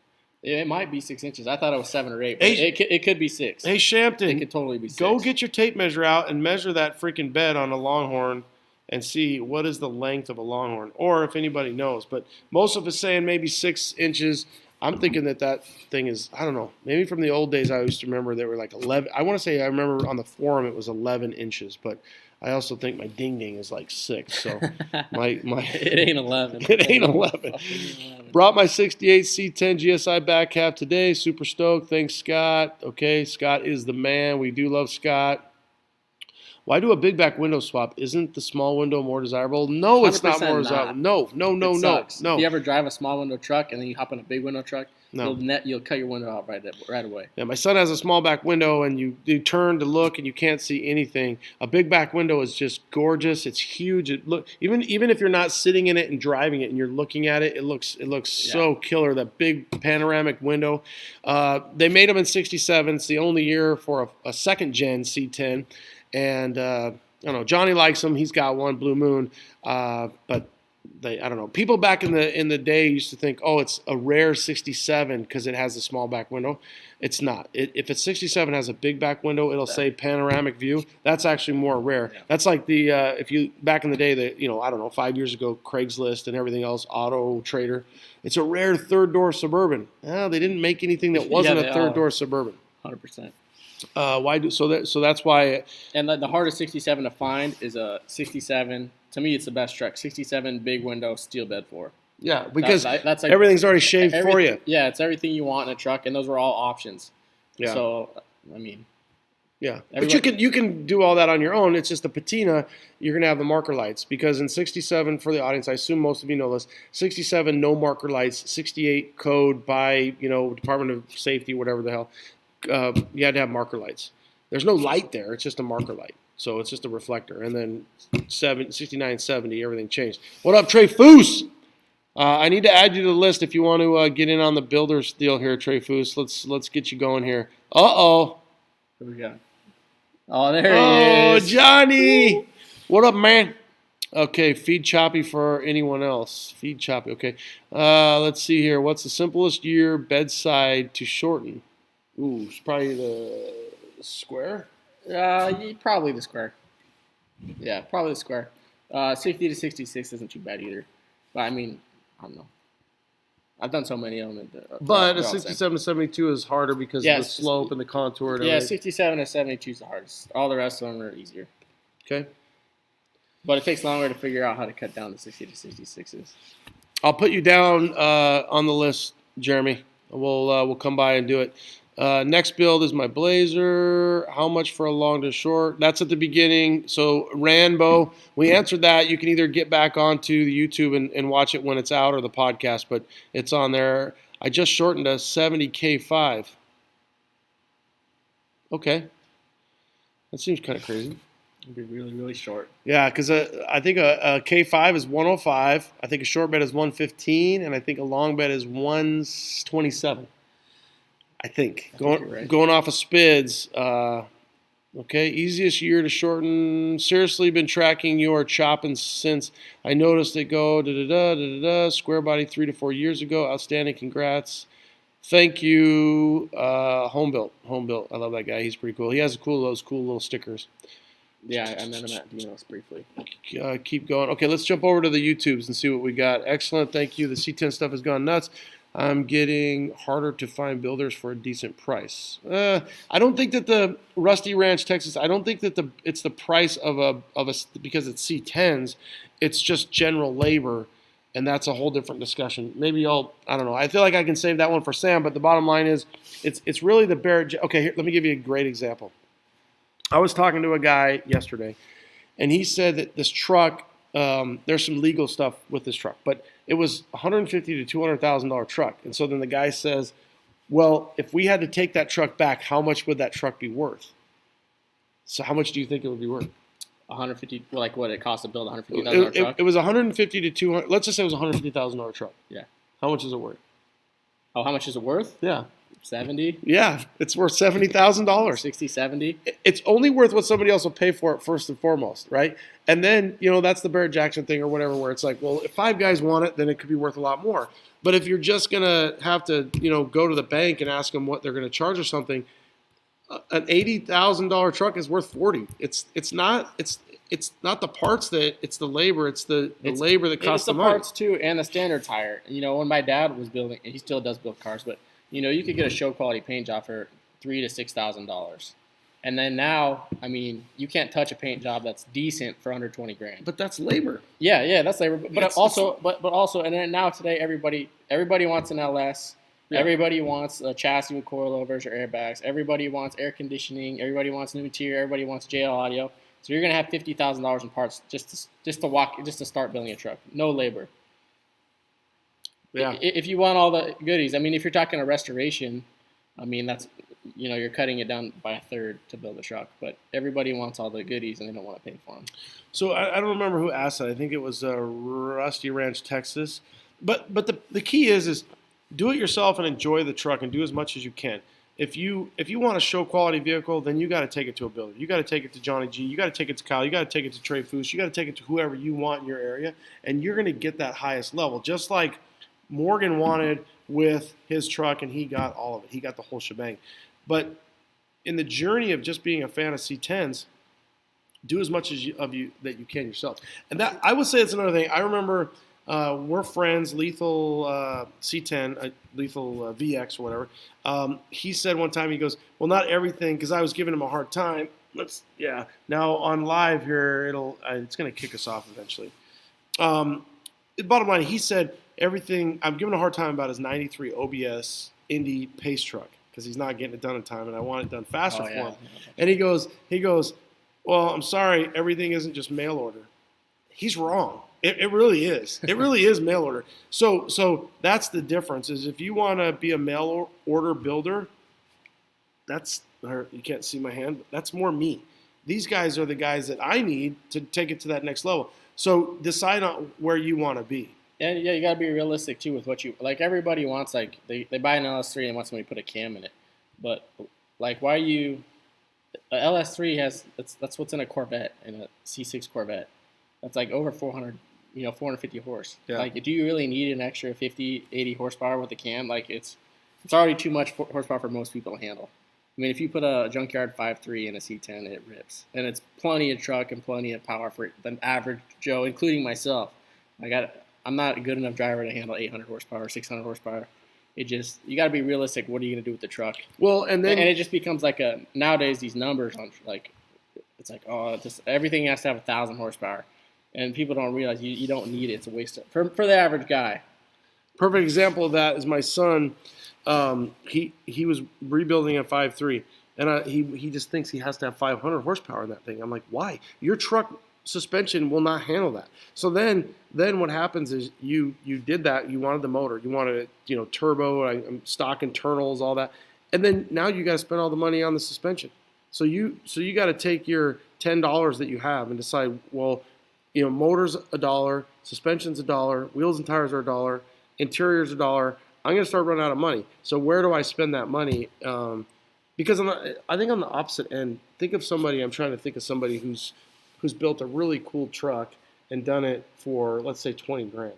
It might be 6 inches. I thought it was 7 or 8. But it could be 6. Hey, Shampton, it could totally be 6. Go get your tape measure out and measure that freaking bed on a Longhorn and see what is the length of a Longhorn, or if anybody knows. But most of us saying maybe 6 inches. I'm thinking that thing is, I don't know, maybe from the old days I used to remember they were like 11. I want to say I remember on the forum it was 11 inches, but I also think my ding ding is like 6. So my It ain't 11. it ain't 11. Brought my 68 C10 GSI back half today. Super stoked. Thanks, Scott. Okay, Scott is the man. We do love Scott. Why do a big back window swap? Isn't the small window more desirable? No, it's not more desirable. No. If you ever drive a small window truck and then you hop in a big window truck, you'll cut your window out right away. Yeah, my son has a small back window, and you turn to look, and you can't see anything. A big back window is just gorgeous. It's huge. Even if you're not sitting in it and driving it, and you're looking at it, it looks so killer. That big panoramic window. They made them in '67. It's the only year for a second gen C10. And I don't know. Johnny likes them. He's got one, Blue Moon. But I don't know. People back in the day used to think, oh, it's a rare 67 because it has a small back window. It's not. If a 67 has a big back window, it'll say panoramic view. That's actually more rare. Yeah. That's like the if you back in the day that I don't know 5 years ago, Craigslist and everything else, Auto Trader. It's a rare third door Suburban. They didn't make anything that wasn't a third door Suburban. 100%. So that's why. And the hardest 67 to find is a 67. To me, it's the best truck. 67 big window steel bed floor. Yeah, because that's like everything's already shaved for you. Yeah, it's everything you want in a truck, and those were all options. Yeah. So I mean. Yeah, but you can do all that on your own. It's just the patina. You're gonna have the marker lights because in '67, for the audience, I assume most of you know this. '67, no marker lights. '68 code by Department of Safety, whatever the hell. You had to have marker lights. There's no light there. It's just a marker light. So it's just a reflector. And then 69, 70, everything changed. What up, Trey Foose? I need to add you to the list if you want to get in on the builders deal here, Trey Foose. Let's get you going here. Uh-oh. Who we got? Oh, there he is. Oh, Johnny. What up, man? Okay, feed choppy for anyone else. Feed choppy. Okay. Let's see here. What's the simplest year bedside to shorten? Ooh, it's probably the square. Probably the square. Yeah, probably the square. 60 to 66 isn't too bad either. But I mean, I don't know. I've done so many of them. But a 67 to 72 is harder because of the slope and the contour. Yeah, 67 to 72 is the hardest. All the rest of them are easier. Okay. But it takes longer to figure out how to cut down the 60 to 66s. I'll put you down on the list, Jeremy. We'll come by and do it. Next build is my Blazer. How much for a long to short? That's at the beginning. So Rambo, we answered that. You can either get back onto the YouTube and watch it when it's out or the podcast, but it's on there. I just shortened a 70K5. Okay. That seems kind of crazy. It'd be really, really short. Yeah, because I think a K5 is 105. I think a short bed is 115, and I think a long bed is 127. I think going off of Spids. Okay, easiest year to shorten. Seriously, been tracking your chopping since I noticed it go square body 3 to 4 years ago. Outstanding, congrats. Thank you, home built. I love that guy. He's pretty cool. He has those cool little stickers. Yeah, I met him at Dino's briefly. Keep going. Okay, let's jump over to the YouTubes and see what we got. Excellent, thank you. The C10 stuff has gone nuts. I'm getting harder to find builders for a decent price. I don't think that the Rusty Ranch, Texas. I don't think that it's the price of a because it's C10s. It's just general labor, and that's a whole different discussion. Maybe I don't know. I feel like I can save that one for Sam. But the bottom line is, it's really the Barrett. Okay, here, let me give you a great example. I was talking to a guy yesterday, and he said that this truck. There's some legal stuff with this truck, but it was $150,000 to $200,000 truck. And so then the guy says, well, if we had to take that truck back, how much would that truck be worth? So how much do you think it would be worth? 150, like what it costs to build a $150,000 truck? It was 150 to 200. Let's just say it was a $150,000 truck. Yeah. How much is it worth? Oh, how much is it worth? Yeah. 70? Yeah, it's worth $70,000. 60, 70? It's only worth what somebody else will pay for it first and foremost, right? And then, that's the Barrett Jackson thing or whatever, where it's like, well, if 5 guys want it, then it could be worth a lot more. But if you're just going to have to, go to the bank and ask them what they're going to charge or something, an $80,000 truck is worth 40. It's not the parts it's the labor. It's the labor that costs the money. It's the parts too, and the standard tire. When my dad was building, and he still does build cars, but you could get a show quality paint job for $3,000 to $6,000, And then now, I mean, you can't touch a paint job that's decent for under 20 grand. But that's labor. Yeah, that's labor. But also, and then now today, everybody wants an LS. Yeah. Everybody wants a chassis with coilovers or airbags. Everybody wants air conditioning. Everybody wants new interior. Everybody wants JL audio. So you're gonna have $50,000 in parts just to start building a truck. No labor. Yeah. If you want all the goodies, I mean, if you're talking a restoration, I mean that's you're cutting it down by a third to build a truck. But everybody wants all the goodies and they don't want to pay for them. So I don't remember who asked that. I think it was Rusty Ranch, Texas. But the key is do it yourself and enjoy the truck and do as much as you can. If you want a show quality vehicle, then you got to take it to a builder. You got to take it to Johnny G. You got to take it to Kyle. You got to take it to Trey Foose. You got to take it to whoever you want in your area, and you're going to get that highest level. Just like Morgan wanted with his truck, and he got all of it. He got the whole shebang. But in the journey of just being a fan of C10s, do as much that you can yourself. And that I would say it's another thing. I remember. We're friends, Lethal C10, Lethal VX or whatever. He said one time, he goes, well, not everything, because I was giving him a hard time. Now on live here, it's going to kick us off eventually. Bottom line, he said everything, I'm giving a hard time about his 93 OBS Indy pace truck, because he's not getting it done in time, and I want it done faster for him. And he goes, well, I'm sorry, everything isn't just mail order. He's wrong. It really is. It really is mail order. So that's the difference. Is if you want to be a mail order builder, you can't see my hand, but that's more me. These guys are the guys that I need to take it to that next level. So decide on where you want to be. And yeah, you got to be realistic too with what you like. Everybody wants they buy an LS3 and want somebody to put a cam in it, but why you a LS3 that's what's in a Corvette, in a C6 Corvette. That's over 400. 450 horse. Yeah. Do you really need an extra 50, 80 horsepower with a cam? It's already too much horsepower for most people to handle. I mean, if you put a junkyard 5.3 in a C10, it rips. And it's plenty of truck and plenty of power for the average Joe, including myself. I'm not a good enough driver to handle 800 horsepower, 600 horsepower. You got to be realistic. What are you going to do with the truck? Well, and it just becomes nowadays these numbers on just everything has to have 1,000 horsepower. And people don't realize you don't need it. It's a waste for the average guy. Perfect example of that is my son. He was rebuilding a 5.3, and he just thinks he has to have 500 horsepower in that thing. I'm like, why? Your truck suspension will not handle that. So then what happens is you did that. You wanted the motor. You wanted turbo, stock internals, all that, and then now you got to spend all the money on the suspension. So you got to take your $10 that you have and decide, well, motor's $1, suspension's $1, wheels and tires are $1, interior's $1. I'm going to start running out of money. So where do I spend that money? Because I think on the opposite end, I'm trying to think of somebody who's built a really cool truck and done it for, let's say, 20 grand.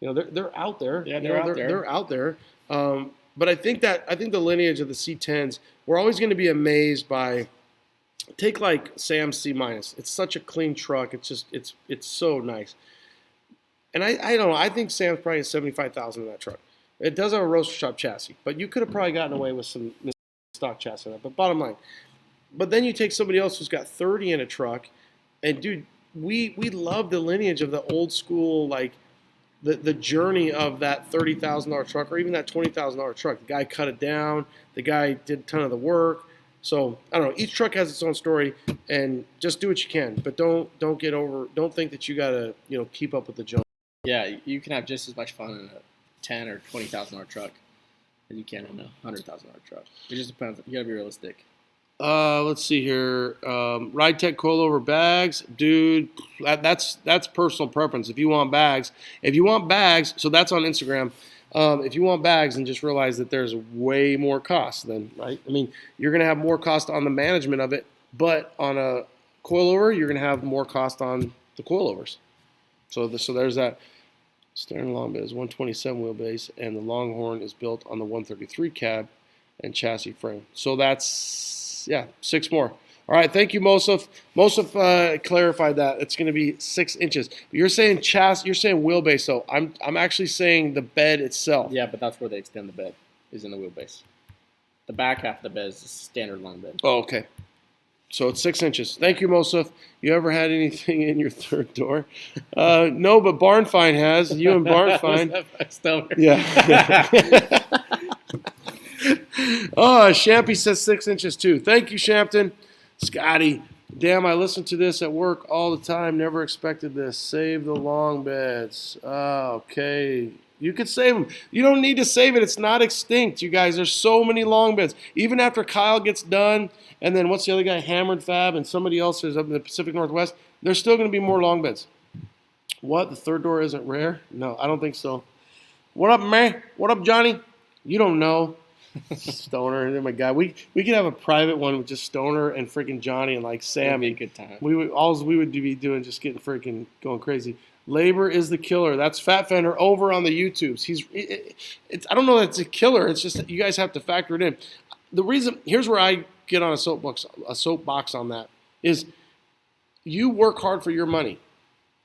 They're out there. Yeah, they're out there. But I think the lineage of the C10s, we're always going to be amazed by. Take Sam's C-. It's such a clean truck. It's so nice. And I don't know. I think Sam's probably has $75,000 in that truck. It does have a roaster shop chassis, but you could have probably gotten away with some stock chassis in it. But bottom line. But then you take somebody else who's got 30 in a truck, and dude, we love the lineage of the old school, the journey of that $30,000 truck or even that $20,000 truck. The guy cut it down. The guy did a ton of the work. So I don't know. Each truck has its own story, and just do what you can. But don't think that you gotta keep up with the junk. Yeah, you can have just as much fun in a $10,000 or $20,000 truck as you can in a $100,000 truck. It just depends. You gotta be realistic. Let's see here. Ride Tech coilover bags, dude. That's personal preference. If you want bags, so that's on Instagram. If you want bags, then just realize that there's way more cost then, right? I mean, you're going to have more cost on the management of it, but on a coilover, you're going to have more cost on the coilovers. So there's that. Stern long bed is 127 wheelbase, and the Longhorn is built on the 133 cab and chassis frame. So that's 6 more. All right, thank you, Mosif. Mosif clarified that it's going to be 6 inches. You're saying chassis. You're saying wheelbase. So I'm actually saying the bed itself. Yeah, but that's where they extend the bed. Is in the wheelbase. The back half of the bed is the standard long bed. Oh, okay. So it's 6 inches. Thank you, Mosef. You ever had anything in your third door? No, but Barn Find has. You and Barn Find. Yeah. Oh, Shampy says 6 inches too. Thank you, Shampton. Scotty. Damn, I listen to this at work all the time. Never expected this. Save the long beds. Okay. You could save them. You don't need to save it. It's not extinct, you guys. There's so many long beds. Even after Kyle gets done, and then what's the other guy, Hammered Fab, and somebody else is up in the Pacific Northwest, there's still going to be more long beds. What? The third door isn't rare? No, I don't think so. What up, man? What up, Johnny? You don't know. Stoner, oh my God, we could have a private one with just Stoner and freaking Johnny and like Sam. It'd be a good time. We would be doing just getting freaking going crazy. Labor is the killer. That's Fat Fender over on the YouTubes. I don't know that it's a killer. It's just that you guys have to factor it in. The reason here's where I get on a soapbox on that is you work hard for your money.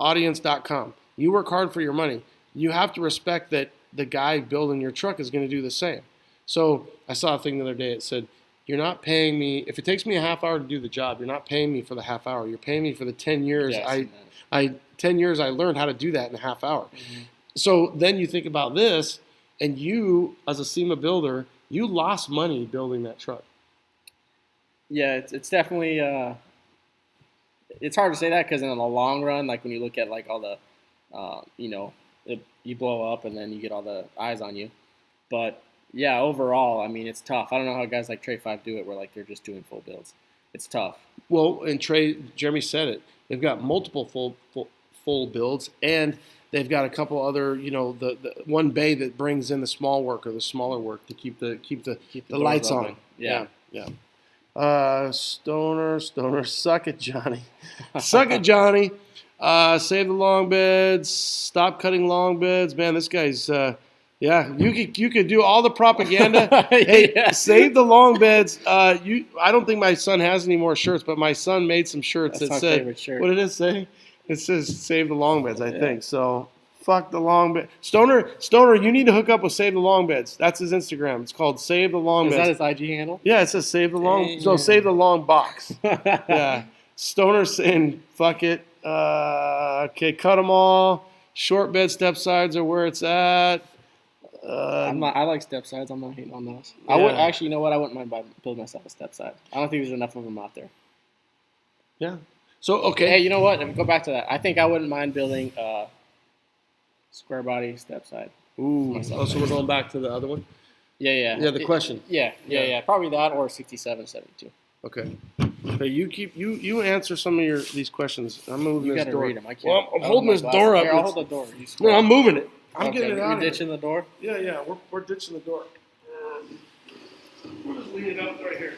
Audience.com. You work hard for your money. You have to respect that the guy building your truck is going to do the same. So I saw a thing the other day. It said, you're not paying me, if it takes me a half hour to do the job, you're not paying me for the half hour. You're paying me for the 10 years. Yes, 10 years I learned how to do that in a half hour. Mm-hmm. So then you think about this, and you, as a SEMA builder, you lost money building that truck. Yeah, it's definitely, it's hard to say that because in the long run, like when you look at like all the, you blow up and then you get all the eyes on you. But yeah, overall, I mean, it's tough. I don't know how guys like Trey 5 do it where like they're just doing full builds. It's tough. Well, and Jeremy said it. They've got multiple full builds, and they've got a couple other, the one bay that brings in the small work or the smaller work to keep the lights on. Yeah. Stoner, suck it, Johnny. Suck it, Johnny. Save the long beds. Stop cutting long beds. Man, this guy's. You could do all the propaganda. Hey, yeah. Save the long beds. I don't think my son has any more shirts, but my son made some shirts that said, what did it say? It says save the long beds, I think. So fuck the long bed. Stoner, you need to hook up with Save the Long Beds. That's his Instagram. It's called Save the Long Beds. Is that his IG handle? Yeah, it says Save the Long. So Save the Long Box. Yeah. Stoner's saying fuck it. Okay, cut them all. Short bed step sides are where it's at. I like step sides. I'm not hating on those. Yeah. I would actually, you know what? I wouldn't mind building myself a step side. I don't think there's enough of them out there. Yeah. So okay. Hey, you know what? Let me go back to that. I think I wouldn't mind building square body step side. Ooh. So we're going back to the other one. Yeah. Yeah. The question. Yeah. Probably that or 67, 72. Okay. Hey, you answer some of these questions. I'm moving this door. Read them. I can't. Well, I'm holding this door up. Here, I'll hold the door. No, I'm moving it. I'm getting it out. You're ditching the door? Yeah. We're ditching the door. We'll just lean it up right here.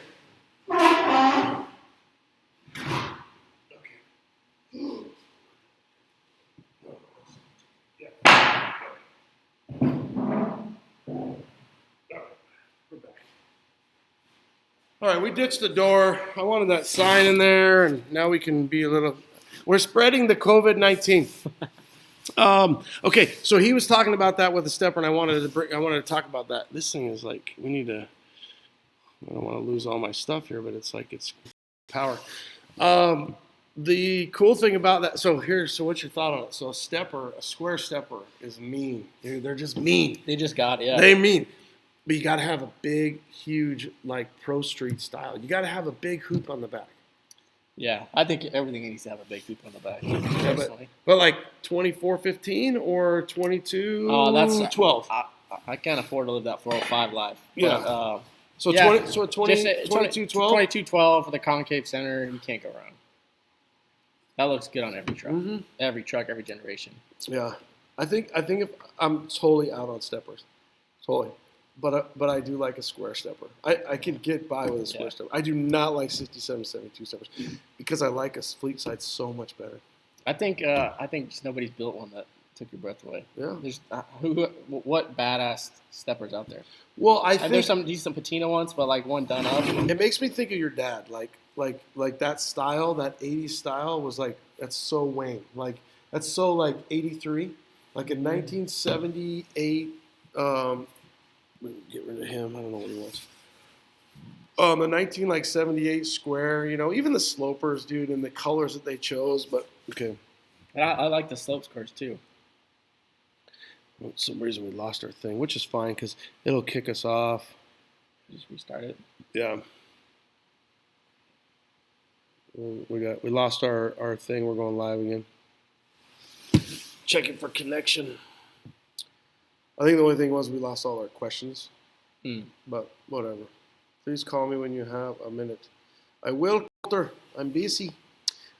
Okay. Yeah. We're back. All right, we ditched the door. I wanted that sign in there, and now we can be a little. We're spreading the COVID-19. Okay, so he was talking about that with the stepper, and I wanted to talk about that. This thing is like we need to. I don't want to lose all my stuff here, but it's like it's power. The cool thing about that. So what's your thought on it? So a square stepper is mean. They're just mean. They just got it. Yeah. They mean. But you got to have a big, huge, like Pro Street style. You got to have a big hoop on the back. Yeah, I think everything needs to have a big hoop on the back. Yeah, but like 2415 or 2212. I can't afford to live that 405 live. Yeah. But, so 2212? 2212 for the concave center, you can't go wrong. That looks good on every truck. Mm-hmm. Every truck, every generation. Yeah. I think if I'm totally out on steppers. Totally. But I do like a square stepper. I can get by with a square stepper. I do not like 67, 72 steppers because I like a fleet side so much better. I think just nobody's built one that took your breath away. Yeah. There's what badass steppers out there? Well, I think there's some decent patina ones, but like one done up. It makes me think of your dad, like that style, that 80s style was like that's so Wayne, like that's so like 83, like in 1978. Get rid of him. I don't know what he wants. The 1978 square, even the slopers, dude, and the colors that they chose. But okay, And I like the slopes course too. for some reason we lost our thing, which is fine because it'll kick us off. Just restart it. Yeah. We lost our thing. We're going live again. Checking for connection. I think the only thing was we lost all our questions. But whatever. Please call me when you have a minute. I will, Coulter. I'm busy.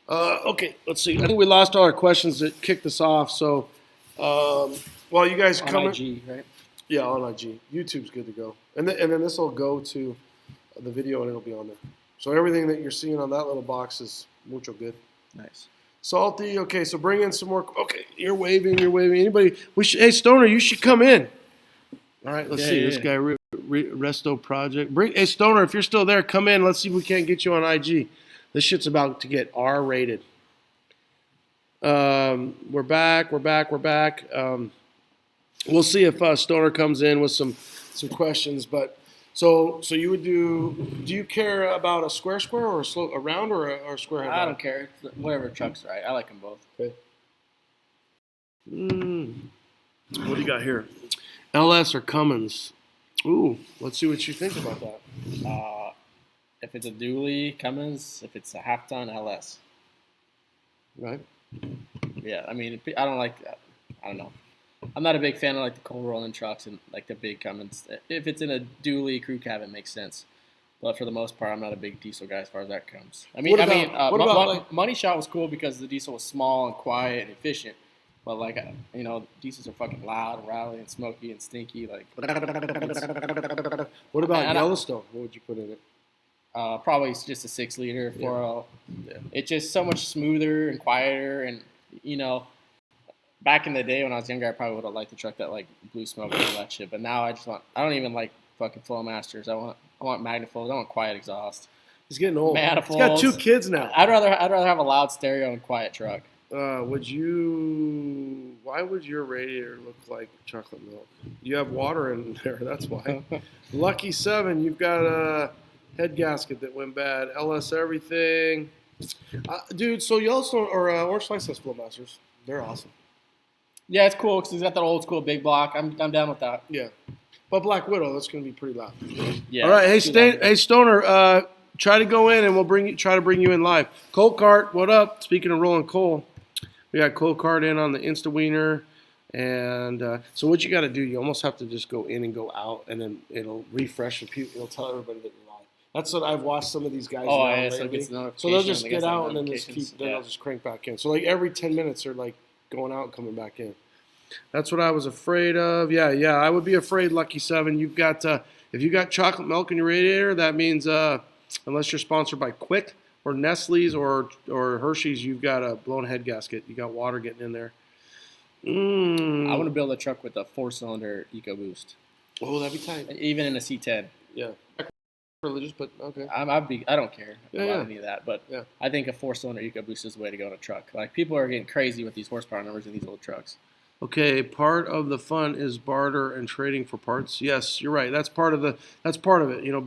Okay, let's see. I think we lost all our questions that kicked us off. So, while you guys come on IG, right? Yeah, on IG. YouTube's good to go. And then this will go to the video and it'll be on there. So everything that you're seeing on that little box is mucho good. Nice. Salty. Okay, so bring in some more. Okay, you're waving. Anybody? Hey, Stoner, you should come in. All right, let's see. This guy, Resto Project. Hey, Stoner, if you're still there, come in. Let's see if we can't get you on IG. This shit's about to get R-rated. We're back. We'll see if Stoner comes in with some questions. But so you would do you care about a square or a round or a square head? I don't care. Whatever truck's right. I like them both. Okay. What do you got here? LS or Cummins? Ooh, let's see what you think about that. If it's a dually, Cummins. If it's a half ton, LS. Right. Yeah, I mean, I don't like that. I don't know. I'm not a big fan of like the cold rolling trucks and like the big Cummins. If it's in a dually crew cab, it makes sense. But for the most part, I'm not a big diesel guy as far as that comes. Money Shot was cool because the diesel was small and quiet and efficient. But like, diesels are fucking loud and rowdy and smoky and stinky. Like, what about Yellowstone? What would you put in it? Probably just a 6-liter 4L. Yeah. It's just so much smoother and quieter. And back in the day when I was younger, I probably would have liked the truck that like blew smoke and all that shit. But now I don't even like fucking Flowmasters. I want Magnifolds. I want quiet exhaust. He's getting old. Manifolds. He's got 2 kids now. I'd rather have a loud stereo and quiet truck. Why would your radiator look like chocolate milk? You have water in there, that's why. Lucky 7, you've got a head gasket that went bad. LS everything. Dude, so Yellowstone or Orange Slice has Flowmasters. They're awesome. Yeah, it's cool because he's got that old school big block. I'm down with that. Yeah. But Black Widow, that's going to be pretty loud. Yeah. All right, hey Stoner, try to go in and we'll try to bring you in live. Cold Cart, what up? Speaking of rolling coal. We got Cold Cart in on the Insta Wiener, and so what you got to do, you almost have to just go in and go out, and then it'll refresh the people. It'll tell everybody that you're live. That's what I've watched some of these guys. Oh, yeah, so they'll just get out and then they'll just crank back in. So like every 10 minutes they're like going out and coming back in. That's what I was afraid of. Yeah, I would be afraid. Lucky 7, you've got if you got chocolate milk in your radiator, that means unless you're sponsored by Quick or Nestle's or Hershey's, you've got a blown head gasket. You got water getting in there. I want to build a truck with a 4-cylinder EcoBoost. Oh, that'd be tight. Even in a C10. Yeah. Religious, but okay. I don't care about any of that, but I think a 4-cylinder EcoBoost is the way to go in a truck. Like, people are getting crazy with these horsepower numbers in these old trucks. Okay, part of the fun is barter and trading for parts. Yes, you're right. That's part of it.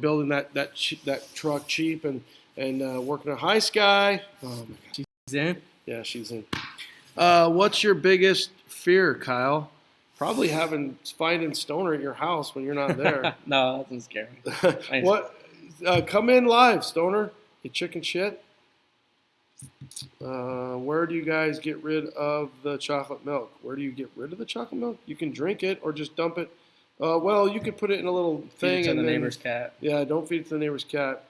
Building that truck cheap and working a high sky. Oh my God. She's in? Yeah, she's in. What's your biggest fear, Kyle? Probably finding Stoner at your house when you're not there. No, that doesn't scare me. What? Come in live, Stoner. You chicken shit. Where do you guys get rid of the chocolate milk? Where do you get rid of the chocolate milk? You can drink it or just dump it. Well, you could put it in a little thing. Feed it to the neighbor's cat. Yeah, don't feed it to the neighbor's cat.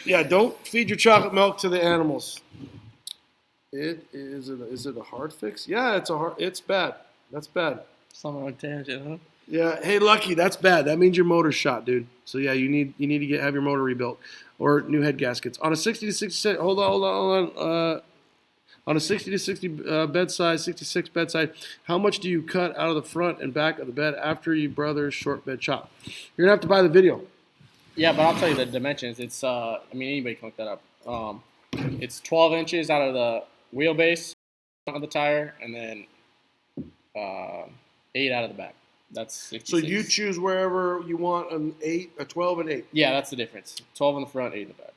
Yeah, don't feed your chocolate milk to the animals. Is it a hard fix? Yeah, it's bad. That's bad. Something like tangent, huh? Yeah. Hey, Lucky, that's bad. That means your motor's shot, dude. So yeah, you need to have your motor rebuilt or new head gaskets on a 60 to 66. Hold on. On a 60 to 60 bed size, 66 bed size, how much do you cut out of the front and back of the bed after your brother's short bed chop? You're gonna have to buy the video. Yeah, but I'll tell you the dimensions. It's anybody can look that up. It's 12 inches out of the wheelbase of the tire, and then 8 out of the back. That's 66. So you choose wherever you want an 8, a 12, and 8. Yeah, that's the difference. 12 in the front, 8 in the back.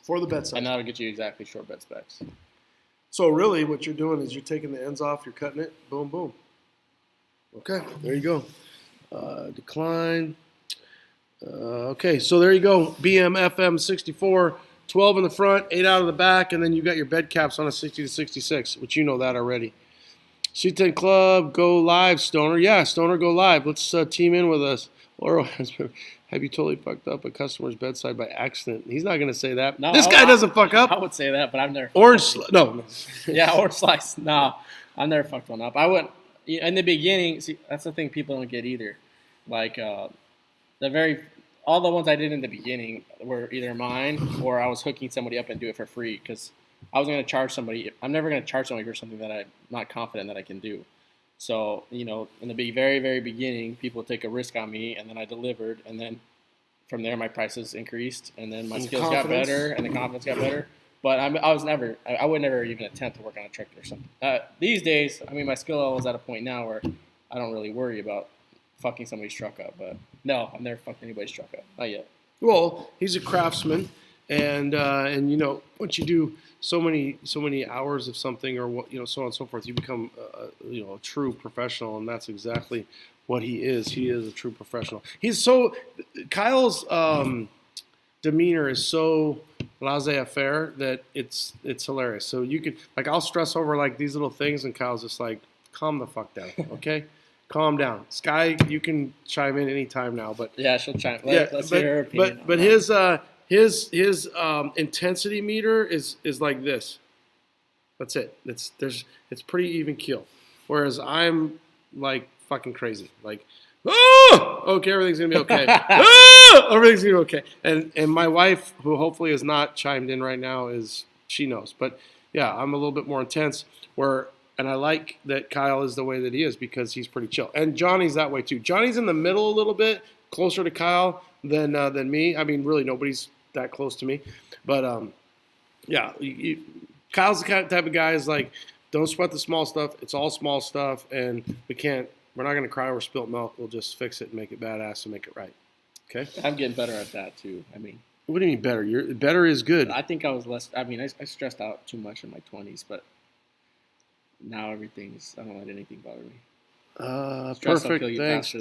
For the bed size. And that'll get you exactly short bed specs. So really what you're doing is you're taking the ends off, you're cutting it, boom, boom. Okay, there you go. Decline. Okay, so there you go. BMFM 64, 12 in the front, 8 out of the back, and then you got your bed caps on a 60 to 66, which you know that already. C10 Club, go live, Stoner. Yeah, Stoner, go live. Let's team in with us. Laurel has have you totally fucked up a customer's bedside by accident? He's not going to say that. No, this guy doesn't fuck up. I would say that, but I've never. No. Yeah, orange slice. No, I've never fucked one up. I wouldn't. In the beginning, see, that's the thing people don't get either. Like all the ones I did in the beginning were either mine or I was hooking somebody up and do it for free because I was going to charge somebody. I'm never going to charge somebody for something that I'm not confident that I can do. So, in the very, very beginning, people take a risk on me, and then I delivered, and then from there my prices increased, and then my skills got better, and the confidence got better. But I would never even attempt to work on a tractor or something. These days, my skill level is at a point now where I don't really worry about fucking somebody's truck up. But no, I've never fucked anybody's truck up, not yet. Well, he's a craftsman, and once you do so many hours of something, or so on and so forth, you become a true professional, and that's exactly what he is. He is a true professional. Kyle's demeanor is so laissez-faire that it's hilarious. So you could I'll stress over these little things, and Kyle's just like, calm the fuck down, okay? Calm down. Sky, you can chime in anytime now, but yeah, she'll chime. Let's hear her opinion. But his intensity meter is like this. That's it. It's pretty even keel. Whereas I'm like fucking crazy. Like, okay, everything's gonna be okay. Everything's gonna be okay. And my wife, who hopefully is not chimed in right now, she knows. But yeah, I'm a little bit more intense. And I like that Kyle is the way that he is because he's pretty chill. And Johnny's that way too. Johnny's in the middle a little bit, closer to Kyle than me. Really, nobody's that close to me. But yeah, Kyle's the type of guy is like, don't sweat the small stuff. It's all small stuff, and we're not going to cry over spilt milk. We'll just fix it and make it badass and make it right. Okay? I'm getting better at that too. What do you mean better? Better is good. I think I was less. I stressed out too much in my 20s, but now I don't let anything bother me. Perfect. Thanks.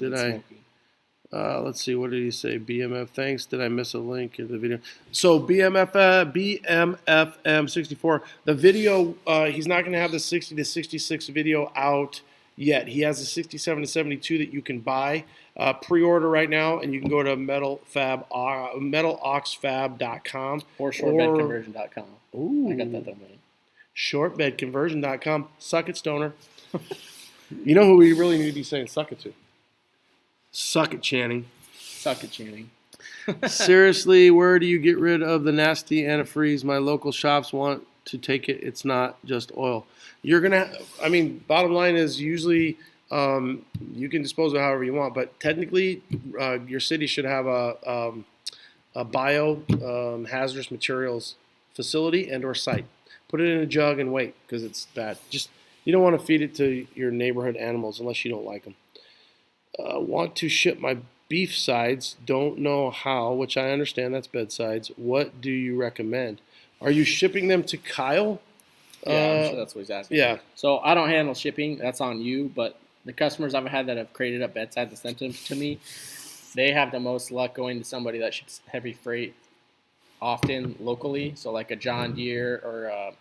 Let's see. What did he say? BMF. Thanks. Did I miss a link in the video? So BMFM 64. The video. He's not going to have the 60 to 66 video out yet. He has a 67 to 72 that you can buy. Pre-order right now, and you can go to metaloxfab.com or shortbedconversion.com. Ooh. I got that domain. Shortbedconversion.com. Suck it, Stoner. You know who we really need to be saying suck it to? Suck it, Channing. Suck it, Channing. Seriously, where do you get rid of the nasty antifreeze? My local shops want to take it. It's not just oil. You're going to, bottom line is usually you can dispose of it however you want, but technically your city should have a bio hazardous materials facility and or site. Put it in a jug and wait because it's bad. You don't want to feed it to your neighborhood animals unless you don't like them. Want to ship my beef sides, don't know how, which I understand that's bed sides. What do you recommend? Are you shipping them to Kyle? Yeah, I'm sure that's what he's asking. Yeah. So I don't handle shipping. That's on you. But the customers I've had that have created up bedsides and sent them to me, they have the most luck going to somebody that ships heavy freight often locally. So like a John Deere or a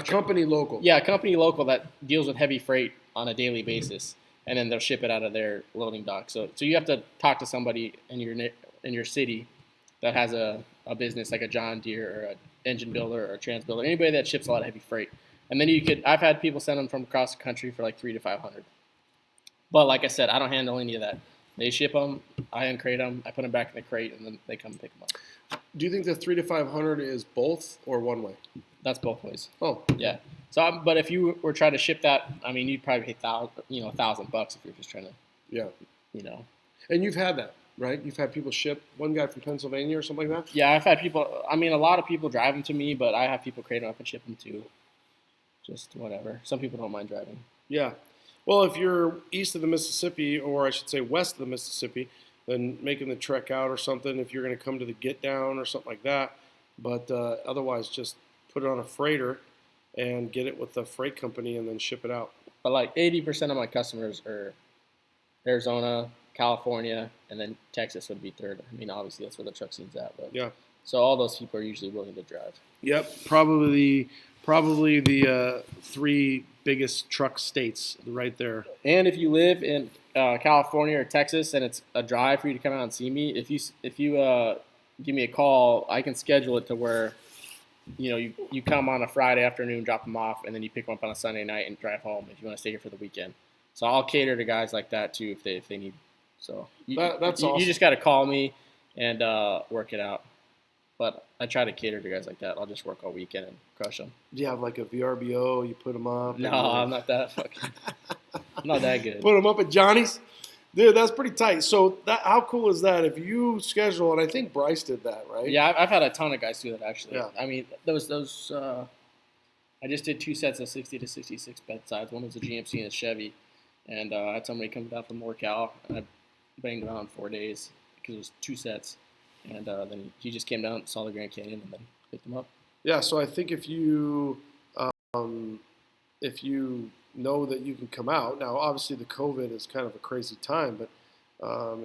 company local. Yeah, a company local that deals with heavy freight on a daily basis. And then they'll ship it out of their loading dock. So you have to talk to somebody in your city that has a business like a John Deere or an engine builder or a trans builder, anybody that ships a lot of heavy freight. And then I've had people send them from across the country for like $300 to $500. But like I said, I don't handle any of that. They ship them, I uncrate them, I put them back in the crate, and then they come and pick them up. Do you think the $300 to $500 is both or one way? That's both ways. Oh, yeah. So, but if you were trying to ship that, you'd probably pay $1,000 if you're just trying to. Yeah. And you've had that, right? You've had people ship. One guy from Pennsylvania or something like that. Yeah, I've had people. A lot of people drive them to me, but I have people crate them up and ship them too. Just whatever. Some people don't mind driving. Yeah. Well, if you're east of the Mississippi, or I should say west of the Mississippi, then making the trek out or something. If you're going to come to the Get Down or something like that, but otherwise, just put it on a freighter and get it with the freight company and then ship it out. But like 80% of my customers are Arizona, California, and then Texas would be third. I mean, obviously that's where the truck scene's at. But Yeah. So all those people are usually willing to drive. Yep. Probably the three biggest truck states right there. And if you live in California or Texas and it's a drive for you to come out and see me, if you give me a call, I can schedule it to where you come on a Friday afternoon, drop them off, and then you pick them up on a Sunday night and drive home if you want to stay here for the weekend. So I'll cater to guys like that too if they need. So that's awesome. You just got to call me and work it out. But I try to cater to guys like that. I'll just work all weekend and crush them. Do you have like a VRBO? You put them up? No, I'm not that fucking. I'm not that good. Put them up at Johnny's? Dude, that's pretty tight. So how cool is that? If you schedule, and I think Bryce did that, right? Yeah, I've had a ton of guys do that actually. Yeah. I mean, those I just did 2 sets of 60 to 66 bedsides. One was a GMC and a Chevy, and I had somebody come down from NorCal, and I banged them out in 4 days because it was 2 sets, and then he just came down, saw the Grand Canyon, and then picked them up. Yeah. So I think if you know that you can come out. Now, obviously, the COVID is kind of a crazy time, but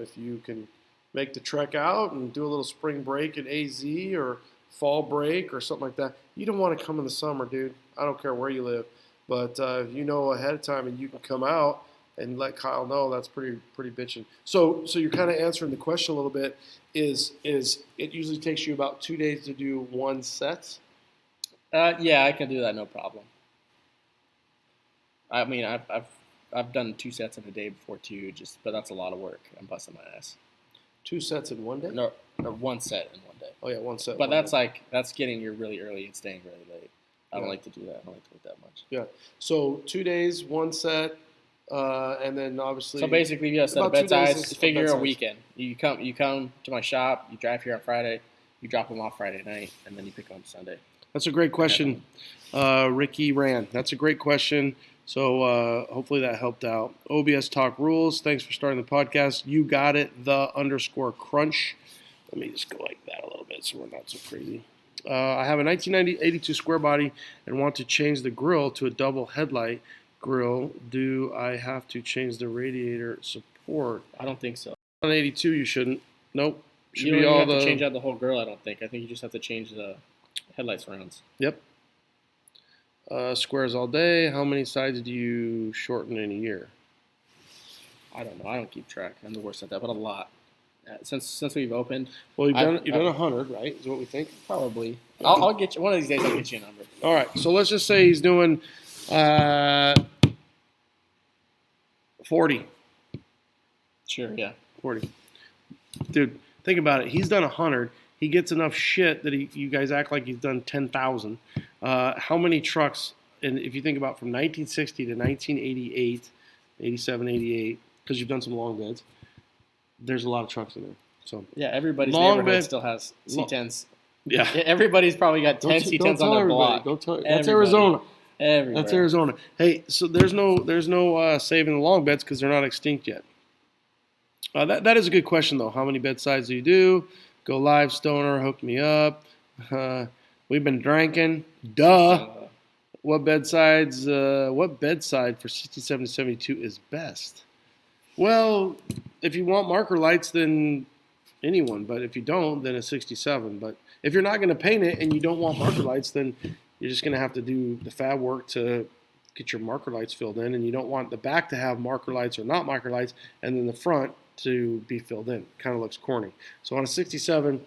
if you can make the trek out and do a little spring break at AZ or fall break or something like that, you don't want to come in the summer, dude. I don't care where you live, but if you know ahead of time and you can come out and let Kyle know, that's pretty bitching. So you're kind of answering the question a little bit. Is it usually takes you about 2 days to do one set? Yeah, I can do that, no problem. I mean, I've done 2 sets in a day before too, but that's a lot of work. I'm busting my ass. 2 sets in one day? No, 1 set in 1 day. Oh yeah, 1 set. But that's getting here really early and staying really late. I don't like to do that. I don't like to wait that much. Yeah. So 2 days, 1 set, and then obviously. So basically, you have a set of about 2 days bedsides. is Figure a bedsides. weekend. You come to my shop. You drive here on Friday. You drop them off Friday night, and then you pick them up Sunday. That's a great question, Ricky Rand. That's a great question. So hopefully that helped out. OBS Talk Rules. Thanks for starting the podcast. You got it. _crunch. Let me just go like that a little bit so we're not so crazy. I have a 1982 square body and want to change the grill to a double headlight grill. Do I have to change the radiator support? I don't think so. On 82, you shouldn't. Nope. Should You be don't all even have the. to change out the whole grill. I don't think. I think you just have to change the headlights rounds. Yep. Squares all day. How many sides do you shorten in a year? I don't know. I don't keep track. I'm the worst at that, but a lot. Since we've opened, Well, you've done 100, right? Is what we think. probably. I'll get you one of these days. I'll get you a number. All right. So let's just say he's doing 40. Sure. Yeah. 40. Dude, think about it. He's done 100. He gets enough shit that you guys act like he's done 10,000. How many trucks, and if you think about from 1960 to 1988, 87, 88, because you've done some long beds, there's a lot of trucks in there. So Yeah. Everybody's Long neighborhood bed- still has C10s. yeah. Everybody's probably got 10 C10s on their block. Don't tell. That's Everybody. Arizona. Everywhere. That's Arizona. Hey, so there's no saving the long beds because they're not extinct yet. That is a good question though. How many bedsides do you do? Go live, Stoner. Hook me up. We've been drinking. Duh. What bedside for 67 to 72 is best? Well, if you want marker lights, then anyone. But if you don't, then a 67. But if you're not going to paint it and you don't want marker lights, then you're just going to have to do the fab work to get your marker lights filled in. And you don't want the back to have marker lights or not marker lights, and then the front to be filled in. Kind of looks corny. So on a 67,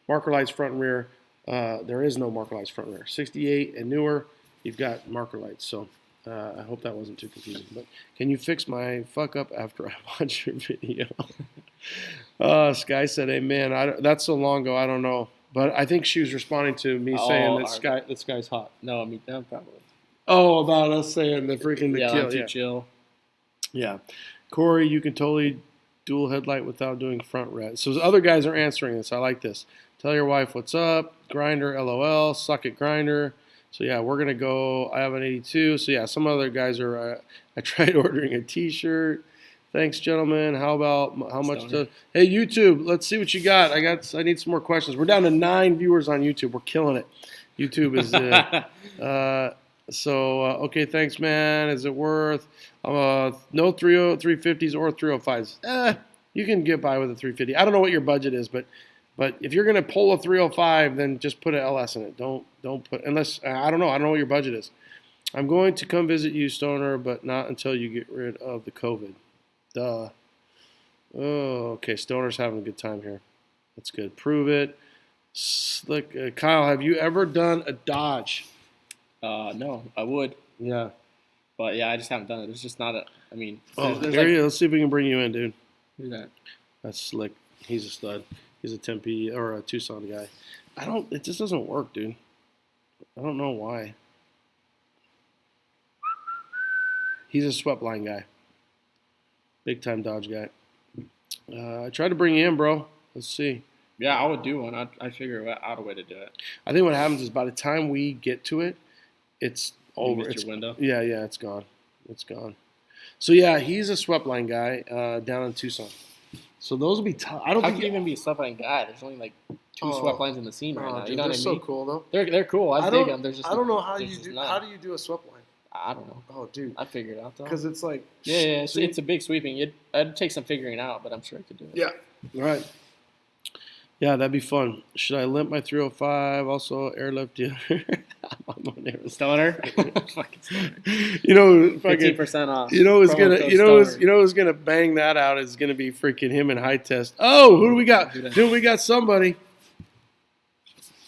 marker lights front and rear, there is no marker lights front and rear. 68 and newer, you've got marker lights. So I hope that wasn't too confusing. But can you fix my fuck up after I watch your video? Sky said, amen. That's so long ago, I don't know. But I think she was responding to me saying that Sky's hot. No, I mean, probably. Oh, about us saying the freaking Yeah, kill. too Yeah. chill. Yeah. Corey, you can totally dual headlight without doing front red. So other guys are answering this. I like this. Tell your wife what's up. Grinder, LOL. Suck it, Grinder. So yeah, we're gonna go. I have an 82. So yeah, some other guys are. I tried ordering a T-shirt. Thanks, gentlemen. How much? Hey, YouTube, let's see what you got. I need some more questions. We're down to 9 viewers on YouTube. We're killing it. YouTube is. Okay, thanks, man. Is it worth? No 350s or 305s. You can get by with a 350. I don't know what your budget is, but if you're gonna pull a 305, then just put an LS in it. Don't put unless I don't know. I don't know what your budget is. I'm going to come visit you, Stoner, but not until you get rid of the COVID. Duh. Oh, okay. Stoner's having a good time here. That's good. Prove it. Slick, Kyle, have you ever done a Dodge? No, I would. Yeah. But yeah, I just haven't done it. There's just not a. I mean, there's like, let's see if we can bring you in, dude. Who's that? That's Slick. He's a stud. He's a Tempe or a Tucson guy. It just doesn't work, dude. I don't know why. He's a swept line guy. Big time Dodge guy. I tried to bring you in, bro. Let's see. Yeah, I would do one. I'd figure out a way to do it. I think what happens is by the time we get to it, it's over. It's your window. Yeah, it's gone. It's gone. So yeah, he's a swept line guy down in Tucson. So those will be tough. I don't How think can you even be a swept line guy? There's only like 2 swept lines in the scene right now. Dude, You know what I mean? They're so cool though. They're cool. I dig them. There's just I don't know how you do. none. How do you do a swept line? I don't know. Oh, dude. I figured it out though. Because it's like yeah, it's a big sweeping. It'd take some figuring out, but I'm sure I could do it. Yeah. All right. Yeah, that'd be fun. Should I limp my 305? Also, airlift the other. Stoner. Fucking Stoner. You know, 15% off. You know who's Promo gonna. code You know who's gonna bang that out is gonna be freaking him and High Test. Oh, who do we got? Dude, we got somebody.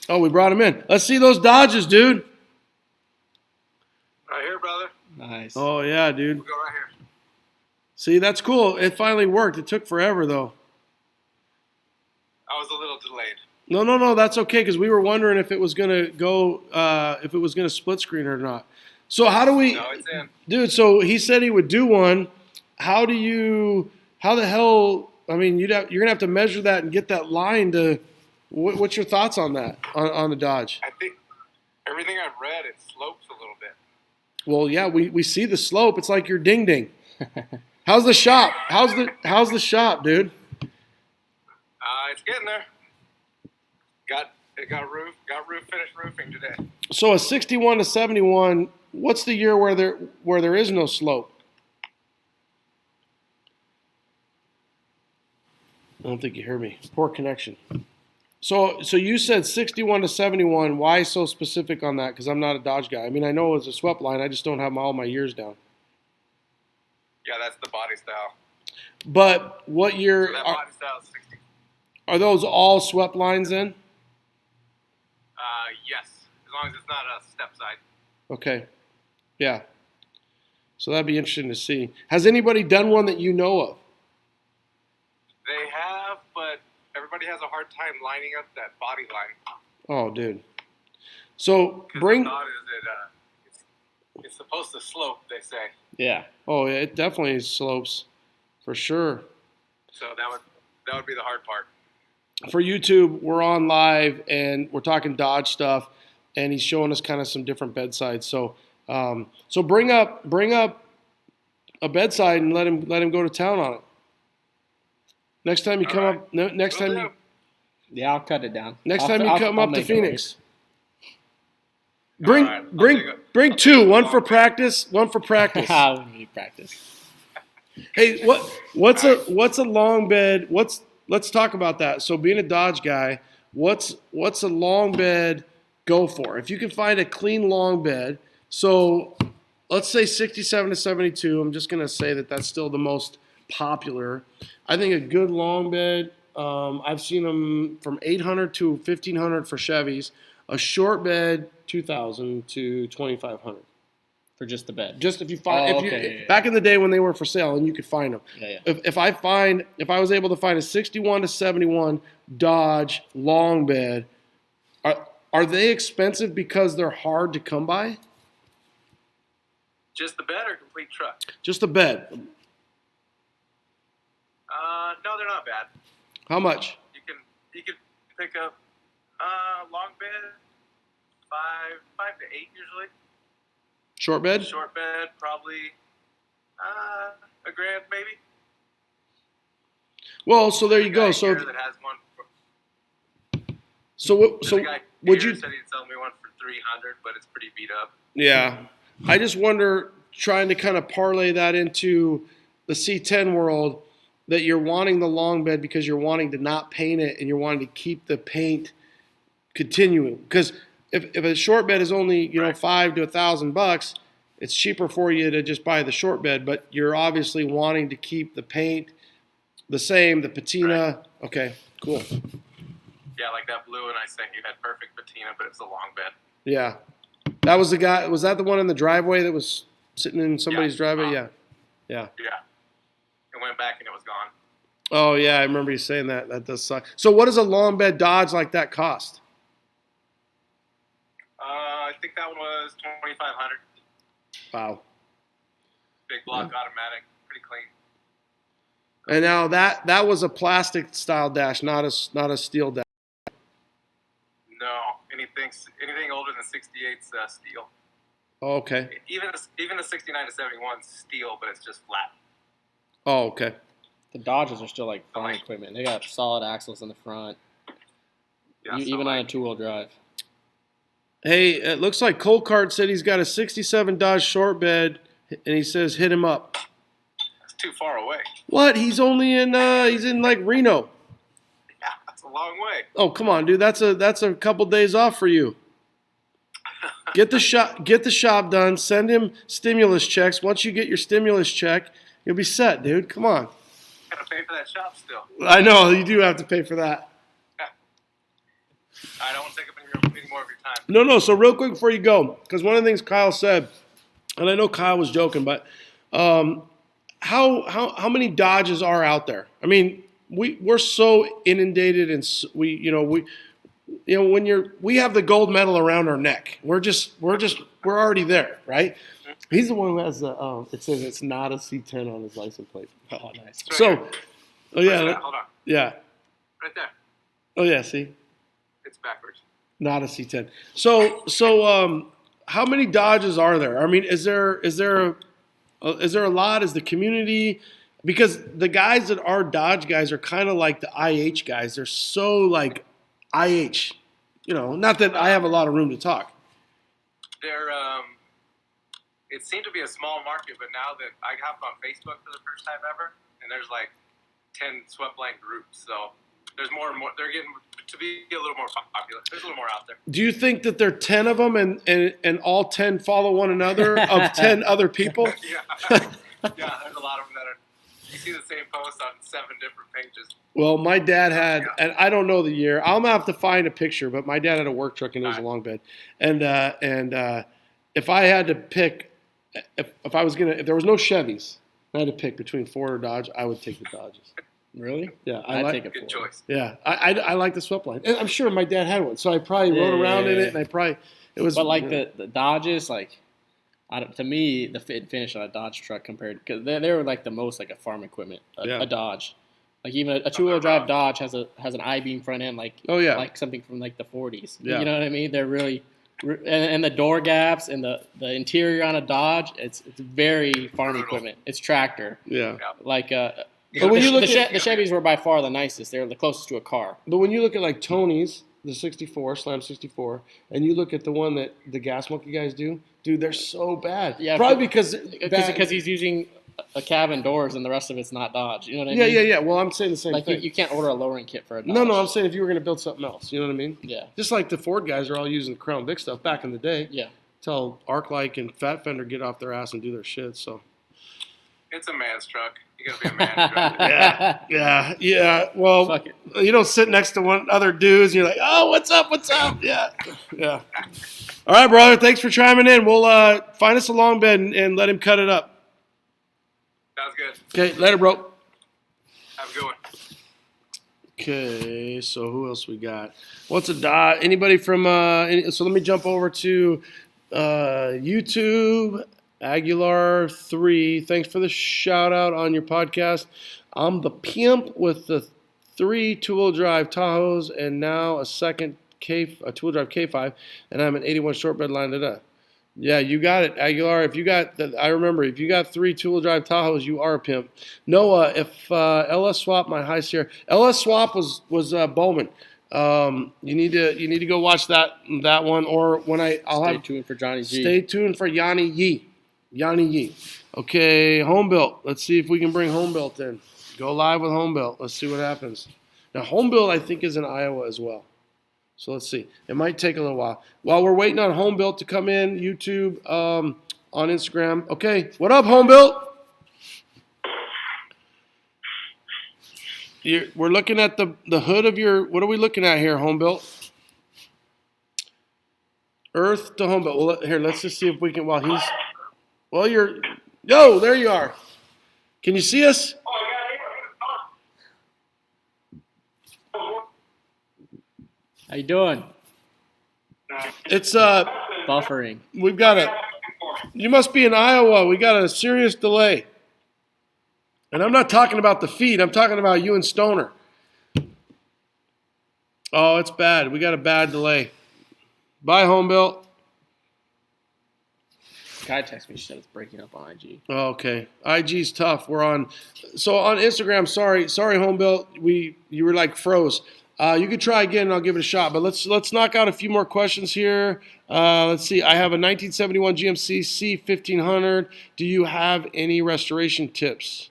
Oh, we brought him in. Let's see those Dodges, dude. Right here, brother. Nice. Oh yeah, dude. We'll go right here. See, that's cool. It finally worked. It took forever though. I was a little delayed. No, that's okay because we were wondering if it was gonna go, if it was gonna split screen or not. So how do we, No, it's in. dude? So he said he would do one. How the hell? I mean, you're gonna have to measure that and get that line to. What's your thoughts on that on the Dodge? I think everything I've read, it slopes a little bit. Well, yeah, we see the slope. It's like your ding ding. How's the shop? How's the shop, dude? It's getting there. Got finished roofing today. So a 61 to 71. What's the year where there is no slope? I don't think you heard me. Poor connection. So you said 61 to 71. Why so specific on that? Because I'm not a Dodge guy. I mean, I know it's a swept line. I just don't have all my years down. Yeah, that's the body style. But what year So that body style is 60. are those all swept lines in? Yes, as long as it's not a step side. Okay. Yeah. So that'd be interesting to see. Has anybody done one that you know of? They have, but everybody has a hard time lining up that body line. Oh, dude. So 'Cause bring. the thought is that it's supposed to slope, they say. Yeah. Oh, yeah, it definitely slopes, for sure. So that would be the hard part. For YouTube, we're on live and we're talking Dodge stuff, and he's showing us kind of some different bedsides. So, so bring up a bedside and let him go to town on it. Next time you All come right. up, next Will time do. you, Yeah, I'll cut it down. next time you come I'll up to make it work. Phoenix, bring All right, I'll bring take it. bring I'll two, take it one along for with practice, one for practice. We need practice. Hey, what's a long bed? Let's talk about that. So being a Dodge guy, what's a long bed go for? If you can find a clean long bed, so let's say 67 to 72. I'm just gonna say that's still the most popular. I think a good long bed. I've seen them from 800 to 1500 for Chevys. A short bed 2000 to 2500. For just the bed. Just if you find, yeah. back in the day when they were for sale and you could find them. Yeah. If I was able to find a 61 to 71 Dodge long bed, are they expensive because they're hard to come by? Just the bed or complete truck? Just a bed. No, they're not bad. How much? You can pick up long bed 5 to 8 usually. Short bed? Short bed, probably $1,000 maybe. Well, so there you go. There's a guy So here that has one. so The guy would here you? said he'd sell me one for $300, but it's pretty beat up. Yeah, I just wonder, trying to kind of parlay that into the C10 world, that you're wanting the long bed because you're wanting to not paint it and you're wanting to keep the paint continuing. Because if a short bed is only Right. $500 to $1,000, it's cheaper for you to just buy the short bed. But you're obviously wanting to keep the paint the same, the patina. Right. Okay, cool. Yeah, like that blue one I sent you had perfect patina, but it's a long bed. Yeah, that was the guy. Was that the one in the driveway that was sitting in somebody's driveway? Yeah. Yeah. It went back and it was gone. Oh yeah, I remember you saying that. That does suck. So what does a long bed Dodge like that cost? I think that one was $2,500. Wow. Big block automatic, pretty clean. And now that was a plastic style dash, not a steel dash. No, anything older than 68's steel. Oh, okay. Even the 69 to 71's steel, but it's just flat. Oh, okay. The Dodges are still like farm equipment. They got solid axles in the front, Yeah, even on a 2-wheel drive. Hey, it looks like Colcart said he's got a 67 Dodge short bed, and he says hit him up. It's too far away. What? He's only in he's in like Reno. Yeah, that's a long way. Oh, come on, dude. That's a couple days off for you. Get the shop done. Send him stimulus checks. Once you get your stimulus check, you'll be set, dude. Come on. Gotta pay for that shop still. I know you do have to pay for that. I don't want to take up any more of your time. No. So real quick before you go, because one of the things Kyle said, and I know Kyle was joking, but how many Dodges are out there? I mean, we're so inundated, and we when we have the gold medal around our neck. We're already there, right? He's the one who has the it says it's not a C10 on his license plate. Oh, nice. It's right So, here. oh yeah, Hold on. yeah, Right there. oh yeah. See, It's backwards. not a C10. So how many Dodges are there? I mean, is there a lot? Is the community, because the guys that are Dodge guys are kind of like the IH guys. They're so like IH, not that I have a lot of room to talk. There, it seemed to be a small market, but now that I hopped on Facebook for the first time ever, and there's like 10 sweatblank groups, so there's more and more. They're getting to be a little more popular. There's a little more out there. Do you think that there are 10 of them and all 10 follow one another of 10 other people? Yeah, there's a lot of them that are. You see the same post on 7 different pages. Well, my dad had, and I don't know the year. I'm gonna have to find a picture, but my dad had a work truck and it was a long bed. And if I had to pick, if there was no Chevys, I had to pick between Ford or Dodge, I would take the Dodges. Really? Yeah, I'd take it Good for choice. Yeah, I like the swept and I'm sure my dad had one, so I probably rode around in it, and it was. But like the Dodges, like to me, the fit and finish on a Dodge truck because they were like the most like a farm equipment, a Dodge. Like even a 2-wheel drive Dodge has an I-beam front end, like like something from like the 40s. Yeah. You know what I mean? They're really and the door gaps and the interior on a Dodge, it's very farm equipment. It's tractor. Yeah. Like But when you look the at Chevys were by far the nicest. They're the closest to a car. But when you look at like Tony's, the 64, Slam 64, and you look at the one that the Gas Monkey guys do, dude, they're so bad. Yeah, Probably because he's using a cabin doors and the rest of it's not Dodge. You know what I mean? Yeah. Well, I'm saying the same Like thing. you can't order a lowering kit for a Dodge. No, I'm saying if you were going to build something else, you know what I mean? Yeah. Just like the Ford guys are all using the Crown Vic stuff back in the day. Yeah. Till Arclight and Fat Fender get off their ass and do their shit. So. It's a man's truck. You gotta be a man to drive it. Yeah. Well, Fuck it. you don't sit next to one other dudes and you're like, oh, what's up? Yeah. All right, brother. Thanks for chiming in. We'll find us a long bed and let him cut it up. Sounds good. Okay, later, bro. Have a good one. Okay, so who else we got? What's a dot? Anybody from? So let me jump over to YouTube. Aguilar3, thanks for the shout out on your podcast. I'm the pimp with the 3 2-wheel drive Tahoes and now a second tool drive K5, and I'm an 81 short bed line. Yeah, you got it, Aguilar. If you got, I remember, if you got 3 tool drive Tahoes, you are a pimp. Noah, if LS Swap, my high Sierra, LS Swap was Bowman. You need to go watch that one, or when Stay tuned for Johnny G. Stay tuned for Yanni Yee. Okay, home built. Let's see if we can bring home built in. Go live with home built. Let's see what happens. Now home built I think is in Iowa as well. So let's see. It might take a little while. While we're waiting on home built to come in, YouTube, on Instagram. Okay, what up, home built? We're looking at the hood of your. What are we looking at here, home built? Earth to home built. Well, here, let's just see if we can. Yo, there you are. Can you see us? How you doing? It's Buffering. We've got you must be in Iowa. We got a serious delay. And I'm not talking about the feed. I'm talking about you and Stoner. Oh, it's bad. We got a bad delay. Bye, home built. Guy texted me. She said it's breaking up on IG. Oh, okay. IG's tough. We're on. So on Instagram, sorry, home built. You were like froze. You could try again, and I'll give it a shot. But let's knock out a few more questions here. Let's see. I have a 1971 GMC C1500. Do you have any restoration tips?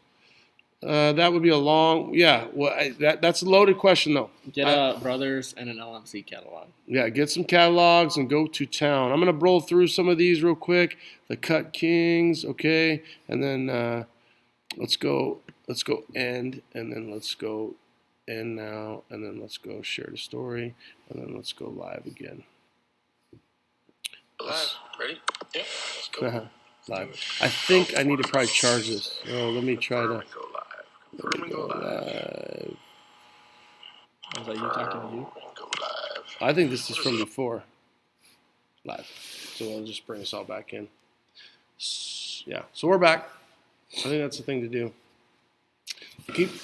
That would be a long. Yeah. Well, that's a loaded question though. Get a Brothers and an LMC catalog. Yeah, get some catalogs and go to town. I'm gonna roll through some of these real quick. The Cut Kings, okay, and then let's go end, and then let's go end now, and then let's go share the story, and then let's go live again. Live, ready? Yep. Let's go. Live. I think I need to probably charge this. Oh, let me try to. Go live. Go live. Was that you talking to you? Go live. I think this is from before. Live. So I'll just bring us all back in. Yeah. So we're back. I think that's the thing to do.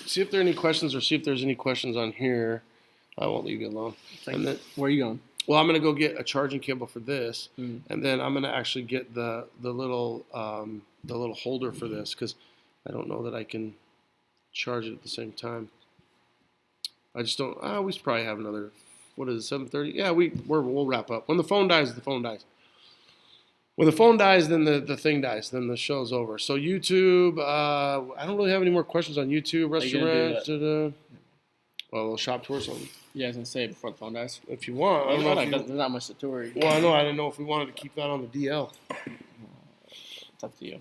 See if there are any questions, or see if there's any questions on here. I won't leave you alone. And then, where are you going? Well, I'm going to go get a charging cable for this, and then I'm going to actually get the little holder for this, because I don't know that I can charge it at the same time. I just don't. We should probably have another. What is it? 7:30? Yeah, we'll wrap up. When the phone dies, the phone dies. When the phone dies, then the thing dies. Then the show's over. So YouTube, I don't really have any more questions on YouTube. Restaurants. Well, we'll shop tour something. Yeah, I was gonna say before the phone dies. If you want, I don't know. There's not much to tour. Well, I know. I didn't know if we wanted to keep that on the DL. It's up to you.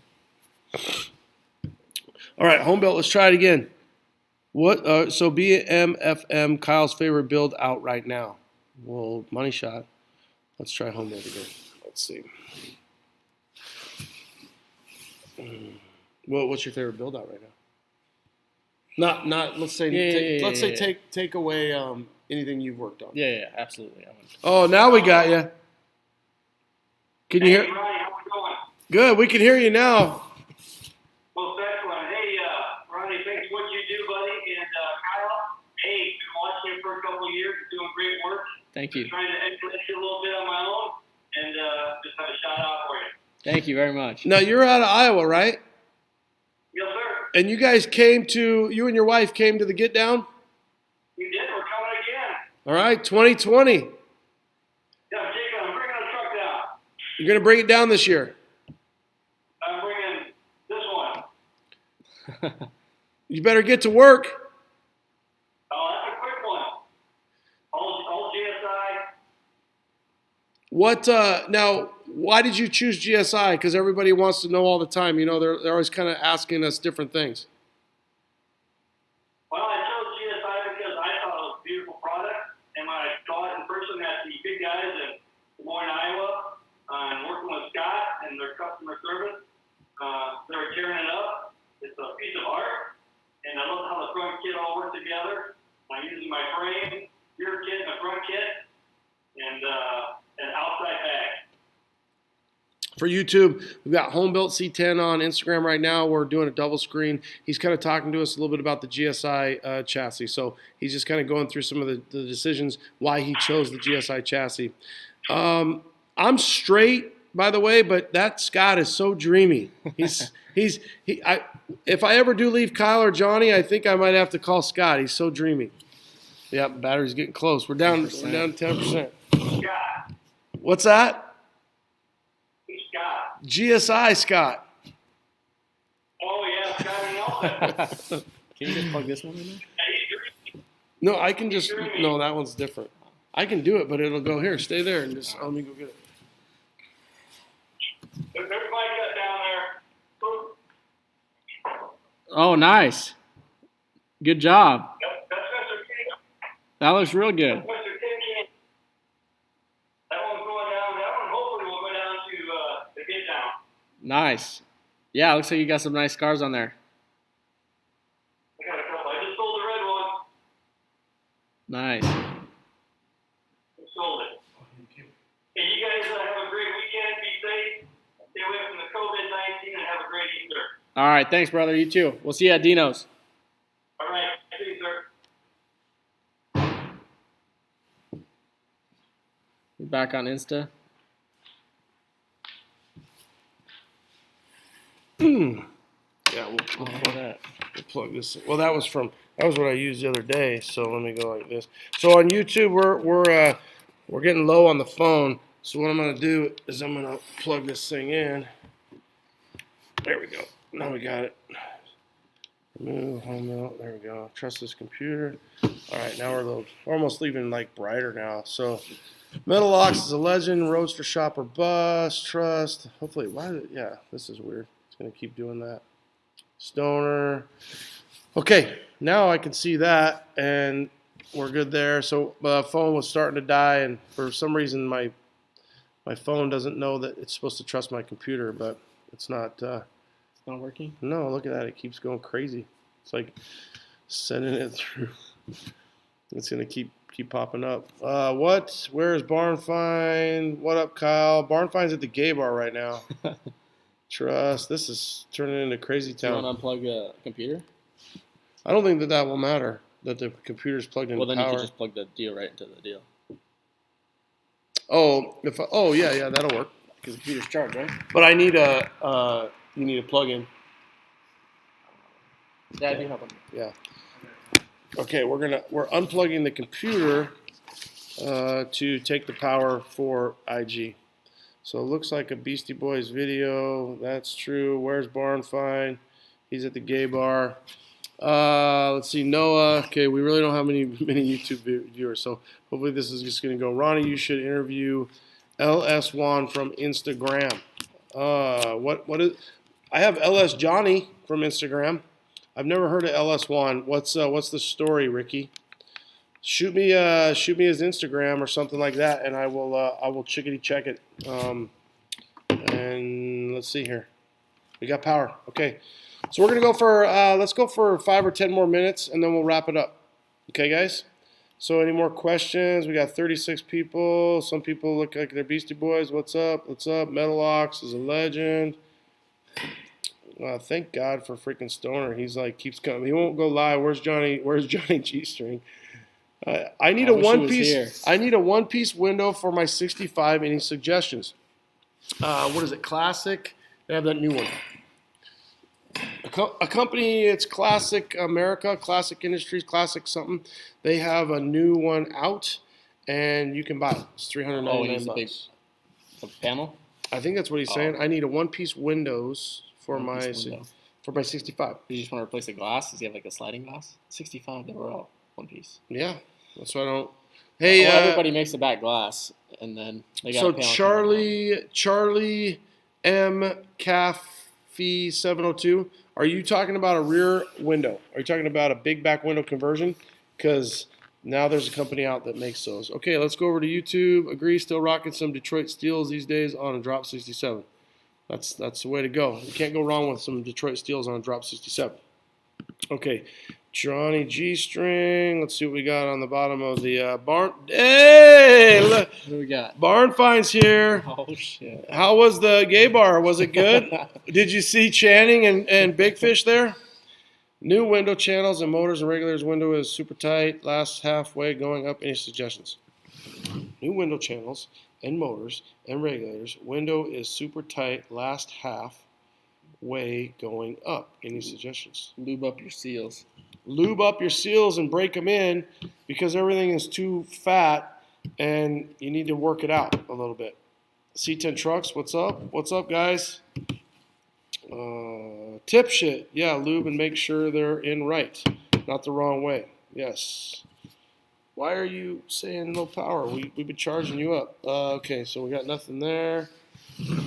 All right, home built. Let's try it again. What? So BMFM, Kyle's favorite build out right now. Well, money shot. Let's try home built again. Let's see. Well, what's your favorite build out right now? Not. Let's say take away anything you've worked on. Yeah, absolutely. Oh, now we got you. Can you hear? Hey, Ronnie, how we going? Good. We can hear you now. Well, excellent. Hey, Ronnie, thanks for what you do, buddy. And Kyle, hey, been watching you for a couple of years. You're doing great work. Thank you. Trying to emulate you a little bit on my own, and just have a shout out for you. Thank you very much. Now you're out of Iowa, right? Yes, sir. And you guys you and your wife came to the Get Down? We did. We're coming again. All right, 2020. Yeah, Jacob, I'm bringing a truck down. You're going to bring it down this year. I'm bringing this one. You better get to work. Oh, that's a quick one. All GSI. What now? Why did you choose GSI? Because everybody wants to know all the time. You know, they're always kind of asking us different things. Well, I chose GSI because I thought it was a beautiful product, and when I saw it in person at the big guys in Des Moines, Iowa, and working with Scott and their customer service, they were tearing it up. It's a piece of art, and I love how the front kit all works together. I'm using my frame, rear kit, and a front kit, and an outside bag. For YouTube, we've got Homebuilt C10 on Instagram right now. We're doing a double screen. He's kind of talking to us a little bit about the GSI chassis. So he's just kind of going through some of the decisions why he chose the GSI chassis. I'm straight, by the way, but that Scott is so dreamy. If I ever do leave Kyle or Johnny, I think I might have to call Scott. He's so dreamy. Yep, battery's getting close. We're down 10%. Scott. What's that? Scott. GSI Scott. Oh, yeah, Scott Nelson. Can you just plug this one in there? Yeah, he's dreamy. No, I can just, no, that one's different. I can do it, but it'll go here. Stay there and just, let me go get it. There's Mike down there. Boom. Oh, nice. Good job. That's Mr. King. That looks real good. Mr. King. That one's going down. That one hopefully will go down to the get down. Nice. Yeah, looks like you got some nice scars on there. I got a couple. I just sold the red one. Nice. Just sold it. Hey, you guys have a great weekend. Be safe. Stay away from the COVID-19 and have a great Easter. All right, thanks, brother. You too. We'll see you at Dino's. All right. See you, sir. Back on Insta. Yeah, we'll plug this in. Well, that was what I used the other day. So let me go like this. So on YouTube, we're getting low on the phone. So what I'm gonna do is I'm gonna plug this thing in. There we go. Now we got it. Remove home out. There we go. Trust this computer. All right, now we're almost leaving like brighter now. So Metal Ox is a legend. Roadster shopper bus. Trust. Hopefully, yeah, this is weird. It's gonna keep doing that. Stoner. Okay, now I can see that, and we're good there. So the phone was starting to die, and for some reason my phone doesn't know that it's supposed to trust my computer, but it's not. It's not working? No, look at that. It keeps going crazy. It's like sending it through. It's going to keep popping up. Where is Barn Find? What up, Kyle? Barn Find's at the gay bar right now. Trust. This is turning into crazy Do you town. want to unplug a computer? I don't think that will matter, that the computer's plugged into Well, then power. you can just plug the deal right into the deal. Oh, yeah, that'll work. Because the computer's charged, right? But I need you need a plug-in. Yeah, I do have one. Yeah. Okay, we're unplugging the computer to take the power for IG. So it looks like a Beastie Boys video. That's true. Where's Barn Find? He's at the gay bar. Let's see, Noah. Okay, we really don't have many YouTube viewers, so hopefully this is just going to go. Ronnie, you should interview LS1 from Instagram. What is? I have LS Johnny from Instagram. I've never heard of LS1. What's the story, Ricky? Shoot me his Instagram or something like that, and I will chickadee check it. And let's see here. We got power. Okay. So we're gonna go for let's go for 5 or 10 more minutes, and then we'll wrap it up. Okay, guys. So any more questions? We got 36 people. Some people look like they're Beastie Boys. What's up? What's up? Metal Ox is a legend. Thank God for freaking Stoner. He's like keeps coming. He won't go live. Where's Johnny? Where's Johnny G-string? I need a one piece. I need a one piece window for my 65. Any suggestions? What is it? Classic. They have that new one. A company, it's Classic America, Classic Industries, Classic something. They have a new one out, and you can buy it. It's $399. A panel? I think that's what he's saying. I need a one-piece windows for my 65. You just want to replace the glass? Does he have like a sliding glass? 65, they were all one piece. Yeah, that's why I don't. Hey, everybody makes the back glass, and then they got so a panel. Charlie M. Caffey 702. Are you talking about a rear window? Are you talking about a big back window conversion? Because now there's a company out that makes those. Okay, let's go over to YouTube. Agree, still rocking some Detroit steels these days on a drop 67. That's the way to go. You can't go wrong with some Detroit steels on a drop 67. Okay, Johnny G-string. Let's see what we got on the bottom of the barn. Hey, look. What do we got? Barn finds here. Oh shit! How was the gay bar? Was it good? Did you see Channing and Big Fish there? New window channels and motors and regulators. Window is super tight. Last halfway going up. Any suggestions? New window channels and motors and regulators. Window is super tight. Last halfway going up. Any suggestions? Lube up your seals. Lube up your seals and break them in because everything is too fat and you need to work it out a little bit. C10 Trucks, what's up? What's up, guys? Tip shit. Yeah, lube and make sure they're in right, not the wrong way. Yes. Why are you saying low power? We've been charging you up. Okay, so we got nothing there.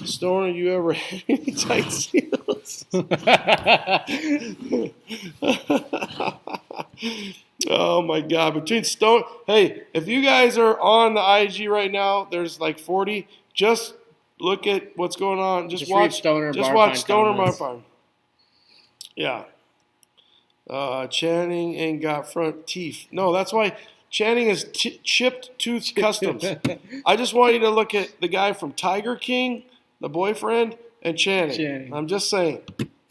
Stoner, you ever had any tight seals? Oh my God! Between Stone, hey, if you guys are on the IG right now, there's like 40. Just look at what's going on. Just read watch Stoner. Just Bar watch Fine Stoner comments. Bar Fine. Yeah. Channing ain't got front teeth. No, that's why Channing is chipped tooth customs. I just want you to look at the guy from Tiger King, the boyfriend, and Channing. I'm just saying.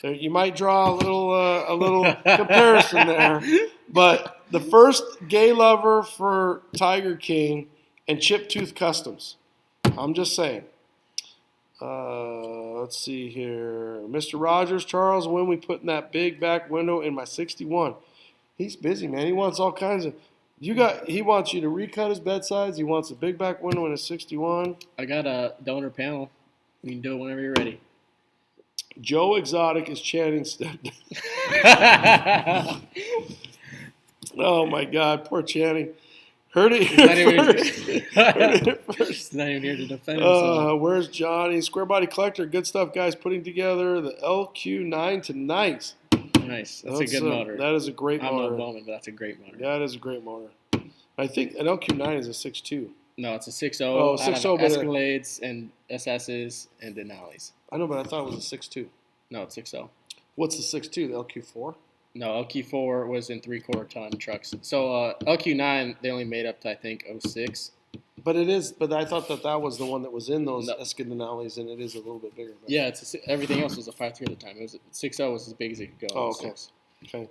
You might draw a little comparison there, but the first gay lover for Tiger King and Chip Tooth Customs. I'm just saying. Let's see here. Mr. Rogers, Charles, when we putting that big back window in my 61? He's busy, man. He wants all kinds of. He wants you to recut his bedsides. He wants a big back window in a 61. I got a donor panel. You can do it whenever you're ready. Joe Exotic is Channing's stepdad. Oh my God, poor Channing. Heard it here first. He's not even here to defend himself. Where's Johnny? Square Body Collector. Good stuff, guys. Putting together the LQ9 tonight. Nice. That's a good motor. That is a great motor. I'm no Bowman, but that's a great motor. That is a great motor. I think an LQ9 is a 6.2. No, it's a 6.0. Oh, 6.0. Escalades and SSs and Denali's. I know, but I thought it was a 6.2. No, it's 6.0. What's the 6.2? The LQ4? No, LQ4 was in 3/4 ton trucks. So LQ9 they only made up to I think 06. But it is. But I thought that was the one that was in those Escadinales, and it is a little bit bigger. But. Yeah, everything else was a 5.3 at the time. It was 6.0 was as big as it could go. Oh, okay. Okay.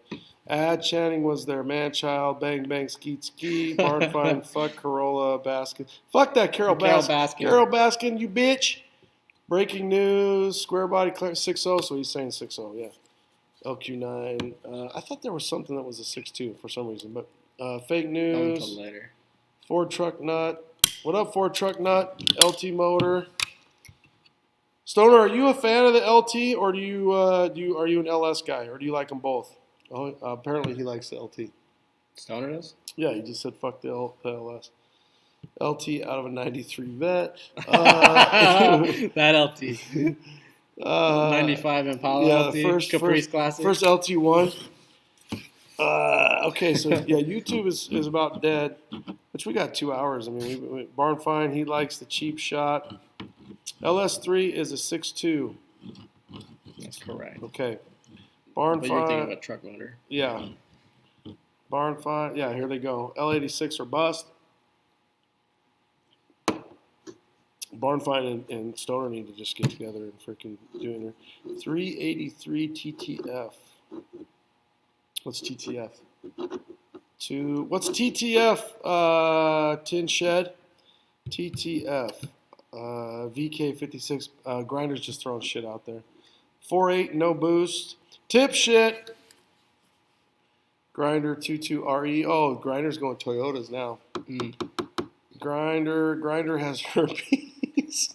Channing was their man child. Bang bang skeet ski. Barn fine. Fuck Corolla Baskin. Fuck that Carol Baskin. Carol Baskin, you bitch. Breaking news. Square Body 6.0. So he's saying 6.0. Yeah. LQ9. I thought there was something that was a 6.2 for some reason, but fake news. Later. Ford Truck Nut. What up, Ford Truck Nut? LT motor. Stoner, are you a fan of the LT, or are you an LS guy, or do you like them both? Oh, apparently he likes the LT. Stoner does? Yeah, he just said fuck the LS. LT out of a 93 vet. That LT. 95 Impala LT. Caprice Classic. First LT1. Okay, so yeah, YouTube is about dead, which we got 2 hours. I mean, we Barn Fine, he likes the cheap shot. LS3 is a 6.2. That's correct. Okay. Barn but Fine. You're thinking of a truck motor. Yeah. Barn Fine. Yeah, here they go. L86 or bust. Barn Fine and Stoner need to just get together and freaking do it. 383 TTF. What's TTF? What's TTF? Tin Shed. TTF. VK56. Grinder's just throwing shit out there. 4.8, no boost. Tip shit. Grinder 22RE. Oh, Grinder's going Toyotas now. Grinder has herpes.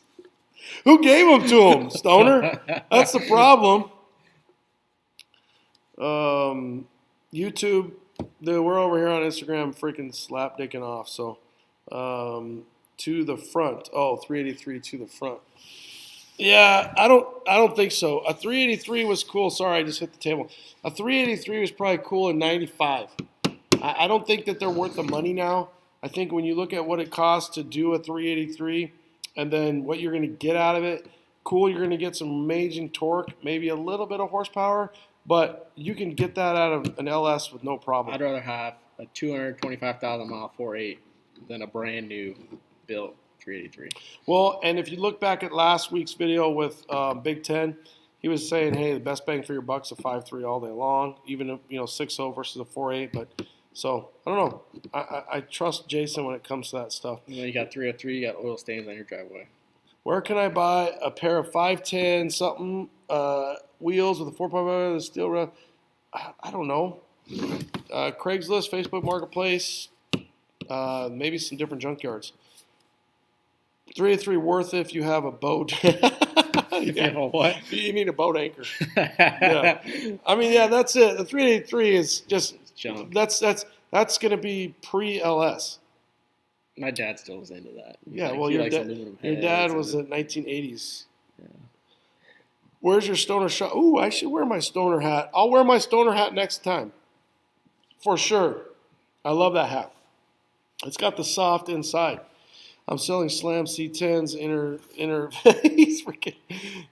Who gave them to him, Stoner? That's the problem. YouTube, we're over here on Instagram freaking slapdicking off. So, to the front. Oh, 383 to the front. Yeah, I don't think so. A 383 was cool. Sorry, I just hit the table. A 383 was probably cool in 95. I don't think that they're worth the money now. I think when you look at what it costs to do a 383 and then what you're going to get out of it, cool, you're going to get some amazing torque, maybe a little bit of horsepower, but you can get that out of an LS with no problem. I'd rather have a 225,000 mile 4.8 than a brand new built 383. Well, and if you look back at last week's video with Big Ten, he was saying, hey, the best bang for your buck's a 5.3 all day long, even if, 6.0 versus a 4.8. But so I don't know. I trust Jason when it comes to that stuff. You got 303, you got oil stains on your driveway. Where can I buy a pair of 510 something wheels with a 4.5 and a steel rail? I don't know. Craigslist, Facebook Marketplace, maybe some different junkyards. 383 worth it if you have a boat. What? You need a boat anchor. Yeah. I mean, yeah, that's it. The 383 is just junk. That's going to be pre-LS. My dad still was into that. Yeah, like, well, your dad was in 1980s. Yeah. Where's your stoner shot? Ooh, I should wear my stoner hat. I'll wear my stoner hat next time. For sure. I love that hat. It's got the soft inside. I'm selling Slam C10s inner. He's freaking.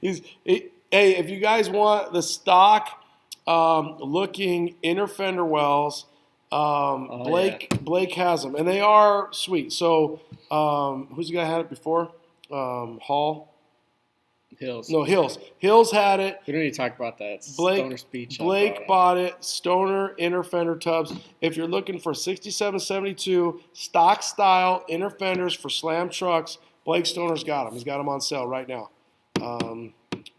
Hey, if you guys want the stock looking inner fender wells, Blake has them, and they are sweet. So who's the guy had it before? Hall. Hills. No, Hills. Hills had it. We don't need to talk about that. It's Blake, Stoner speech. Blake bought it. Stoner inner fender tubs. If you're looking for 6772 stock style inner fenders for slam trucks, Blake Stoner's got them. He's got them on sale right now.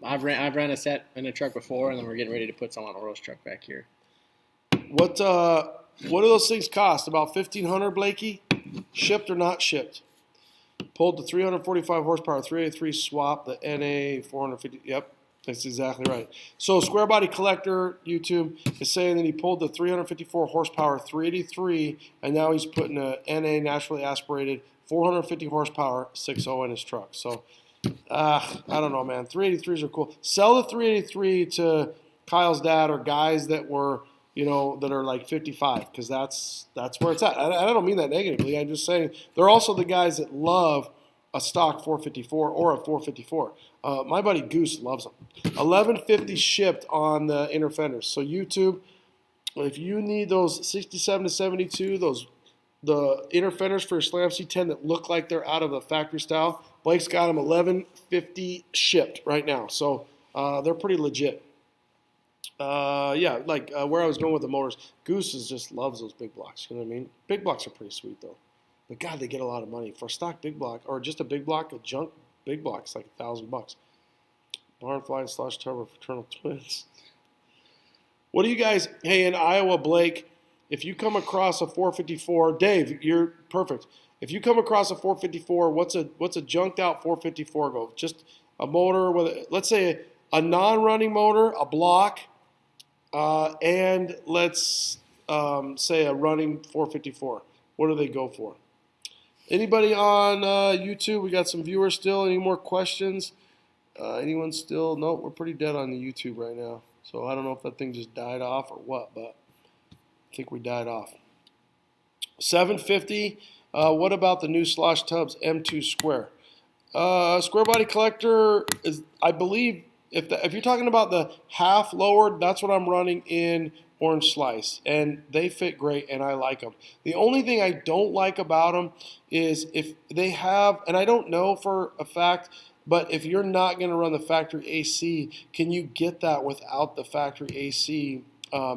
I've ran a set in a truck before, and then we're getting ready to put some on a roast truck back here. What do those things cost? About $1,500, Blakey? Shipped or not shipped? Pulled the 345 horsepower 383 swap, the NA 450. Yep, that's exactly right. So Square Body Collector YouTube is saying that he pulled the 354 horsepower 383, and now he's putting a NA naturally aspirated 450 horsepower 6.0 in his truck. So I don't know, man. 383s are cool. Sell the 383 to Kyle's dad or guys that were that are like 55, because that's where it's at. I don't mean that negatively. I'm just saying they're also the guys that love a stock 454 or a 454. My buddy Goose loves them. 1150 shipped on the inner fenders. So YouTube, if you need those 67 to 72, the inner fenders for your Slam C10 that look like they're out of a factory style, Blake's got them 1150 shipped right now. So they're pretty legit. Where I was going with the motors, Goose just loves those big blocks. You know what I mean? Big blocks are pretty sweet though, but God, they get a lot of money for a stock big block or just a big block. A junk big block's like $1,000. Barnfly / turbo fraternal twins. What do you guys? Hey, in Iowa, Blake, if you come across a 454, Dave, you're perfect. If you come across a 454, what's a junked out 454 go? Just a motor with, let's say, a non-running motor, a block. And let's say a running 454. What do they go for? Anybody on YouTube? We got some viewers still. Any more questions? Anyone still? No, we're pretty dead on the YouTube right now. So I don't know if that thing just died off or what, but I think we died off. 750. What about the new Slosh Tubs M2 Square? Square Body Collector is, I believe, if you're talking about the half lowered, that's what I'm running in Orange Slice, and they fit great, and I like them. The only thing I don't like about them is if they have, and I don't know for a fact, but if you're not going to run the factory AC, can you get that without the factory AC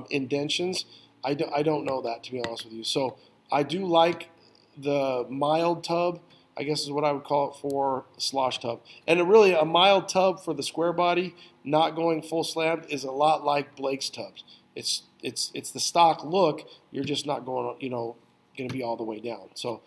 indentions? I don't know that, to be honest with you. So I do like the mild tub, I guess is what I would call it for a slosh tub. And really, a mild tub for the square body, not going full slammed, is a lot like Blake's tubs. It's the stock look. You're just not going to be all the way down. So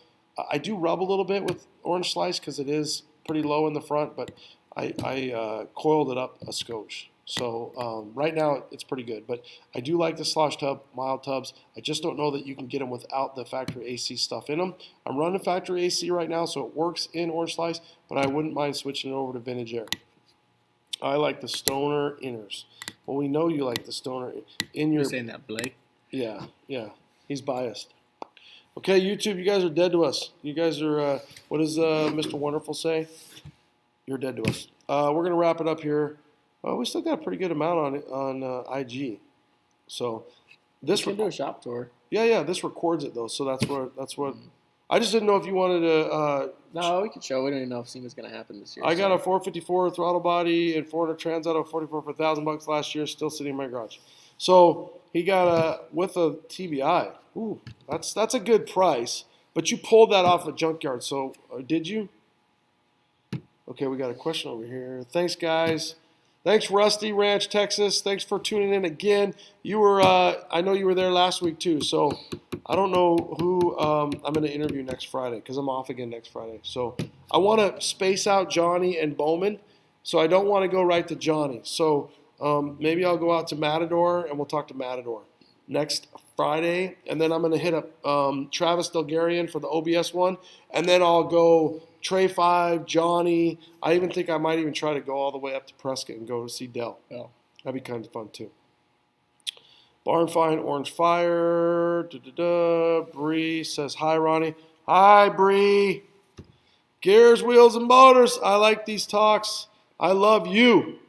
I do rub a little bit with Orange Slice because it is pretty low in the front, but I coiled it up a skosh. So right now it's pretty good, but I do like the slosh tub, mild tubs. I just don't know that you can get them without the factory AC stuff in them. I'm running factory AC right now, so it works in Orange Slice, but I wouldn't mind switching it over to Vintage Air. I like the Stoner inners. Well, we know you like the Stoner in your. You're saying that, Blake? Yeah, he's biased. Okay, YouTube, you guys are dead to us. You guys are. What does Mr. Wonderful say? You're dead to us. We're gonna wrap it up here. Oh, we still got a pretty good amount on IG. So this We can do a shop tour. yeah, this records it though. So that's what. I just didn't know if you wanted to. No, we can show. We don't even know if SEMA's going to happen this year. I got a 454 throttle body and 400 trans out of 44 for $1,000 last year, still sitting in my garage. So he got with a TBI. Ooh, that's a good price. But you pulled that off a junkyard. So did you? Okay, we got a question over here. Thanks, guys. Thanks, Rusty Ranch, Texas. Thanks for tuning in again. You were, I know you were there last week too. So I don't know who I'm going to interview next Friday because I'm off again next Friday. So I want to space out Johnny and Bowman. So I don't want to go right to Johnny. So maybe I'll go out to Matador and we'll talk to Matador next Friday. And then I'm going to hit up Travis Delgarian for the OBS one. And then I'll go Trey 5, Johnny. I even think I might even try to go all the way up to Prescott and go to see Dell. Yeah. That'd be kind of fun too. Barn Find Orange Fire. Bree says, hi, Ronnie. Hi, Bree. Gears, Wheels, and Motors. I like these talks. I love you.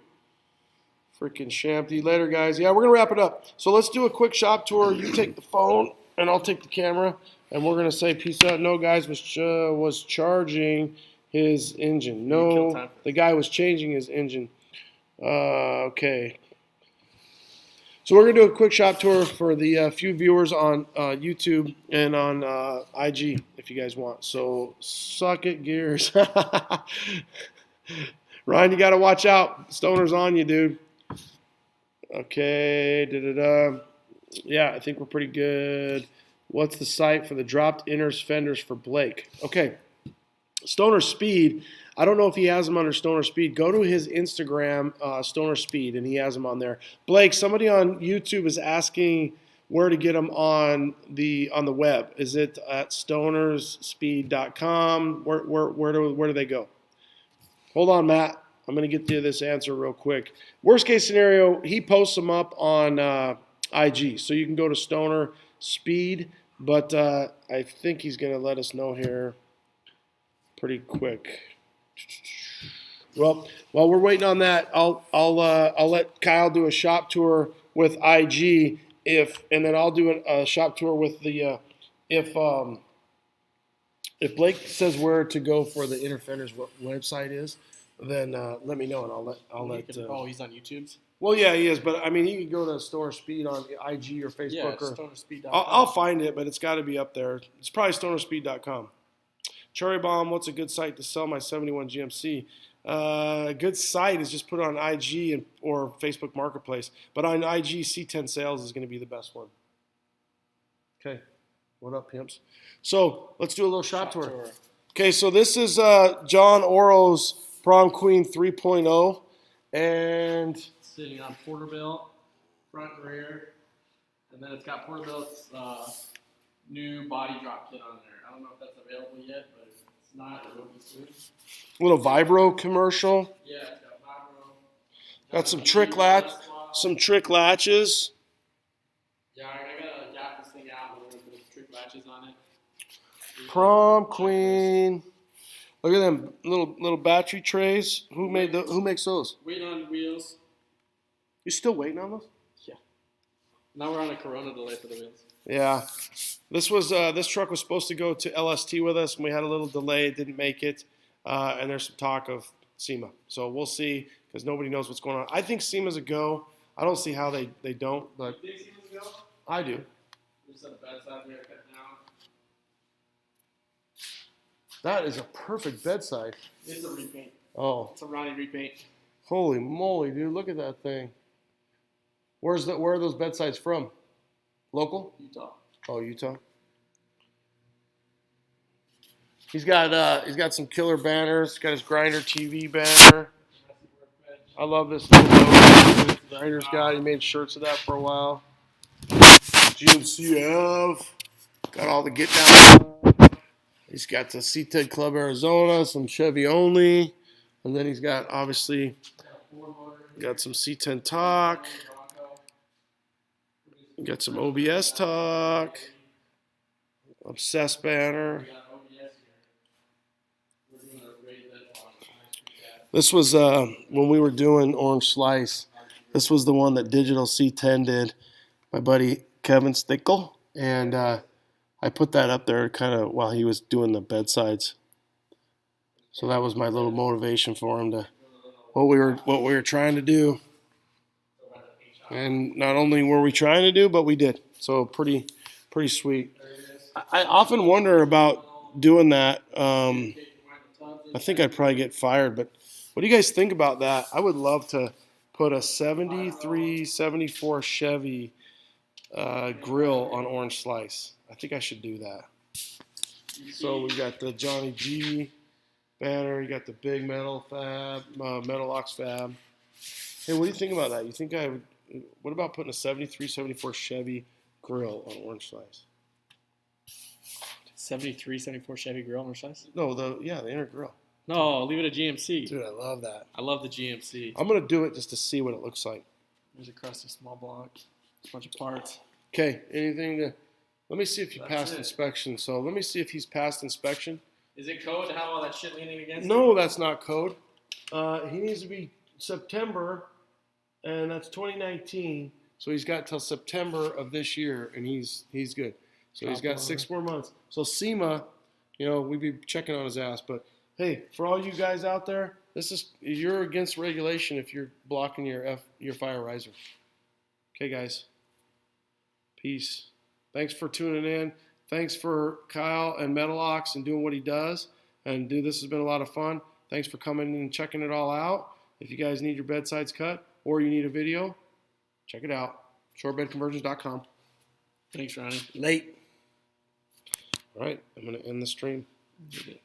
Freaking Shampty. Later, guys. Yeah, we're going to wrap it up. So let's do a quick shop tour. You take the phone, and I'll take the camera. And we're going to say peace out. No, guys, was charging his engine. No, the guy was changing his engine. Okay. So we're going to do a quick shop tour for the few viewers on YouTube and on IG if you guys want. So suck it, Gears. Ryan, you got to watch out. Stoner's on you, dude. Okay. Yeah, I think we're pretty good. What's the site for the dropped inners fenders for Blake? Okay. Stoner Speed. I don't know if he has them under Stoner Speed. Go to his Instagram, Stoner Speed, and he has them on there. Blake, somebody on YouTube is asking where to get them on the web. Is it at stonerspeed.com? Where do they go? Hold on, Matt. I'm going to get to this answer real quick. Worst case scenario, he posts them up on IG, so you can go to Stoner Speed. But I think he's going to let us know here pretty quick. Well, while we're waiting on that, I'll let Kyle do a shop tour with IG and then I'll do a shop tour with the if Blake says where to go for the inner fenders, what website is, then let me know and I'll let. Oh, he's on YouTube. Well, yeah, he is, but I mean, he can go to Stoner Speed on IG or Facebook. Yeah, or stonerspeed.com. I'll find it, but it's got to be up there. It's probably stonerspeed.com. Cherry Bomb, what's a good site to sell my 71 GMC? A good site is just put it on IG or Facebook Marketplace. But on IG, C10 Sales is going to be the best one. Okay. What up, pimps? So let's do a little shop tour. Okay, so this is John Oro's Prom Queen 3.0. And sitting on Porterbuilt, front and rear. And then it's got Porterbuilt's new body drop kit on there. I don't know if that's available yet, but if it's not, it will be soon. Little Vibro commercial. Yeah, it's got Vibro. Got some trick latches. Yeah, I gotta gap this thing out and we're gonna put trick latches on it. Prom Queen. Look at them little battery trays. Who makes those? Waiting on wheels. You still waiting on those? Yeah. Now we're on a Corona delay for the wheels. Yeah. This truck was supposed to go to LST with us, and we had a little delay. It didn't make it, and there's some talk of SEMA. So we'll see because nobody knows what's going on. I think SEMA's a go. I don't see how they don't, but You think SEMA's a go? I do. There's a bedside there cut down. That is a perfect bedside. It's a repaint. Oh, It's a Ronnie repaint. holy moly, dude! Look at that thing. Where are those bedsides from? Local? Utah. Oh, Utah. He's got some killer banners. He's got his Grinder TV banner. I love this little logo Grinder's got. He made shirts of that for a while. GMCF. Got all the get down. He's got the C10 Club Arizona, some Chevy only. And then he's got, obviously, got some C10 talk. Got some OBS talk. Obsessed banner. This was when we were doing Orange Slice. This was the one that Digital C10 did. My buddy Kevin Stickle, and I put that up there kind of while he was doing the bedsides. So that was my little motivation for him to what we were trying to do. And not only were we trying to do, but we did. So pretty sweet. I often wonder about doing that. I think I'd probably get fired, but what do you guys think about that? I would love to put a 73, 74 Chevy grill on Orange Slice. I think I should do that. So we got the Johnny G banner. You got the big metal fab, metal ox fab. Hey, what do you think about that? You think I would? What about putting a 73, 74 Chevy grill on Orange Slice? 73, 74 Chevy grill on size? No, the inner grill. No, leave it a GMC. Dude, I love that. I love the GMC. I'm gonna do it just to see what it looks like. There's a crusty small block. A bunch of parts. Okay, anything to? Let me see if you That's passed it. inspection. So let me see if he's passed inspection. Is it code to have all that shit leaning against No, that's not code. He needs to be September, and that's 2019. So he's got till September of this year, and he's good. So he's got 6 more months. So SEMA, we'd be checking on his ass. But hey, for all you guys out there, you're against regulation if you're blocking your fire riser. Okay, guys. Peace. Thanks for tuning in. Thanks for Kyle and Metalox and doing what he does. And dude, this has been a lot of fun. Thanks for coming and checking it all out. If you guys need your bedsides cut or you need a video, check it out. Shorebedconversions.com. Thanks, Ronnie. Late. All right, I'm going to end the stream. Did it.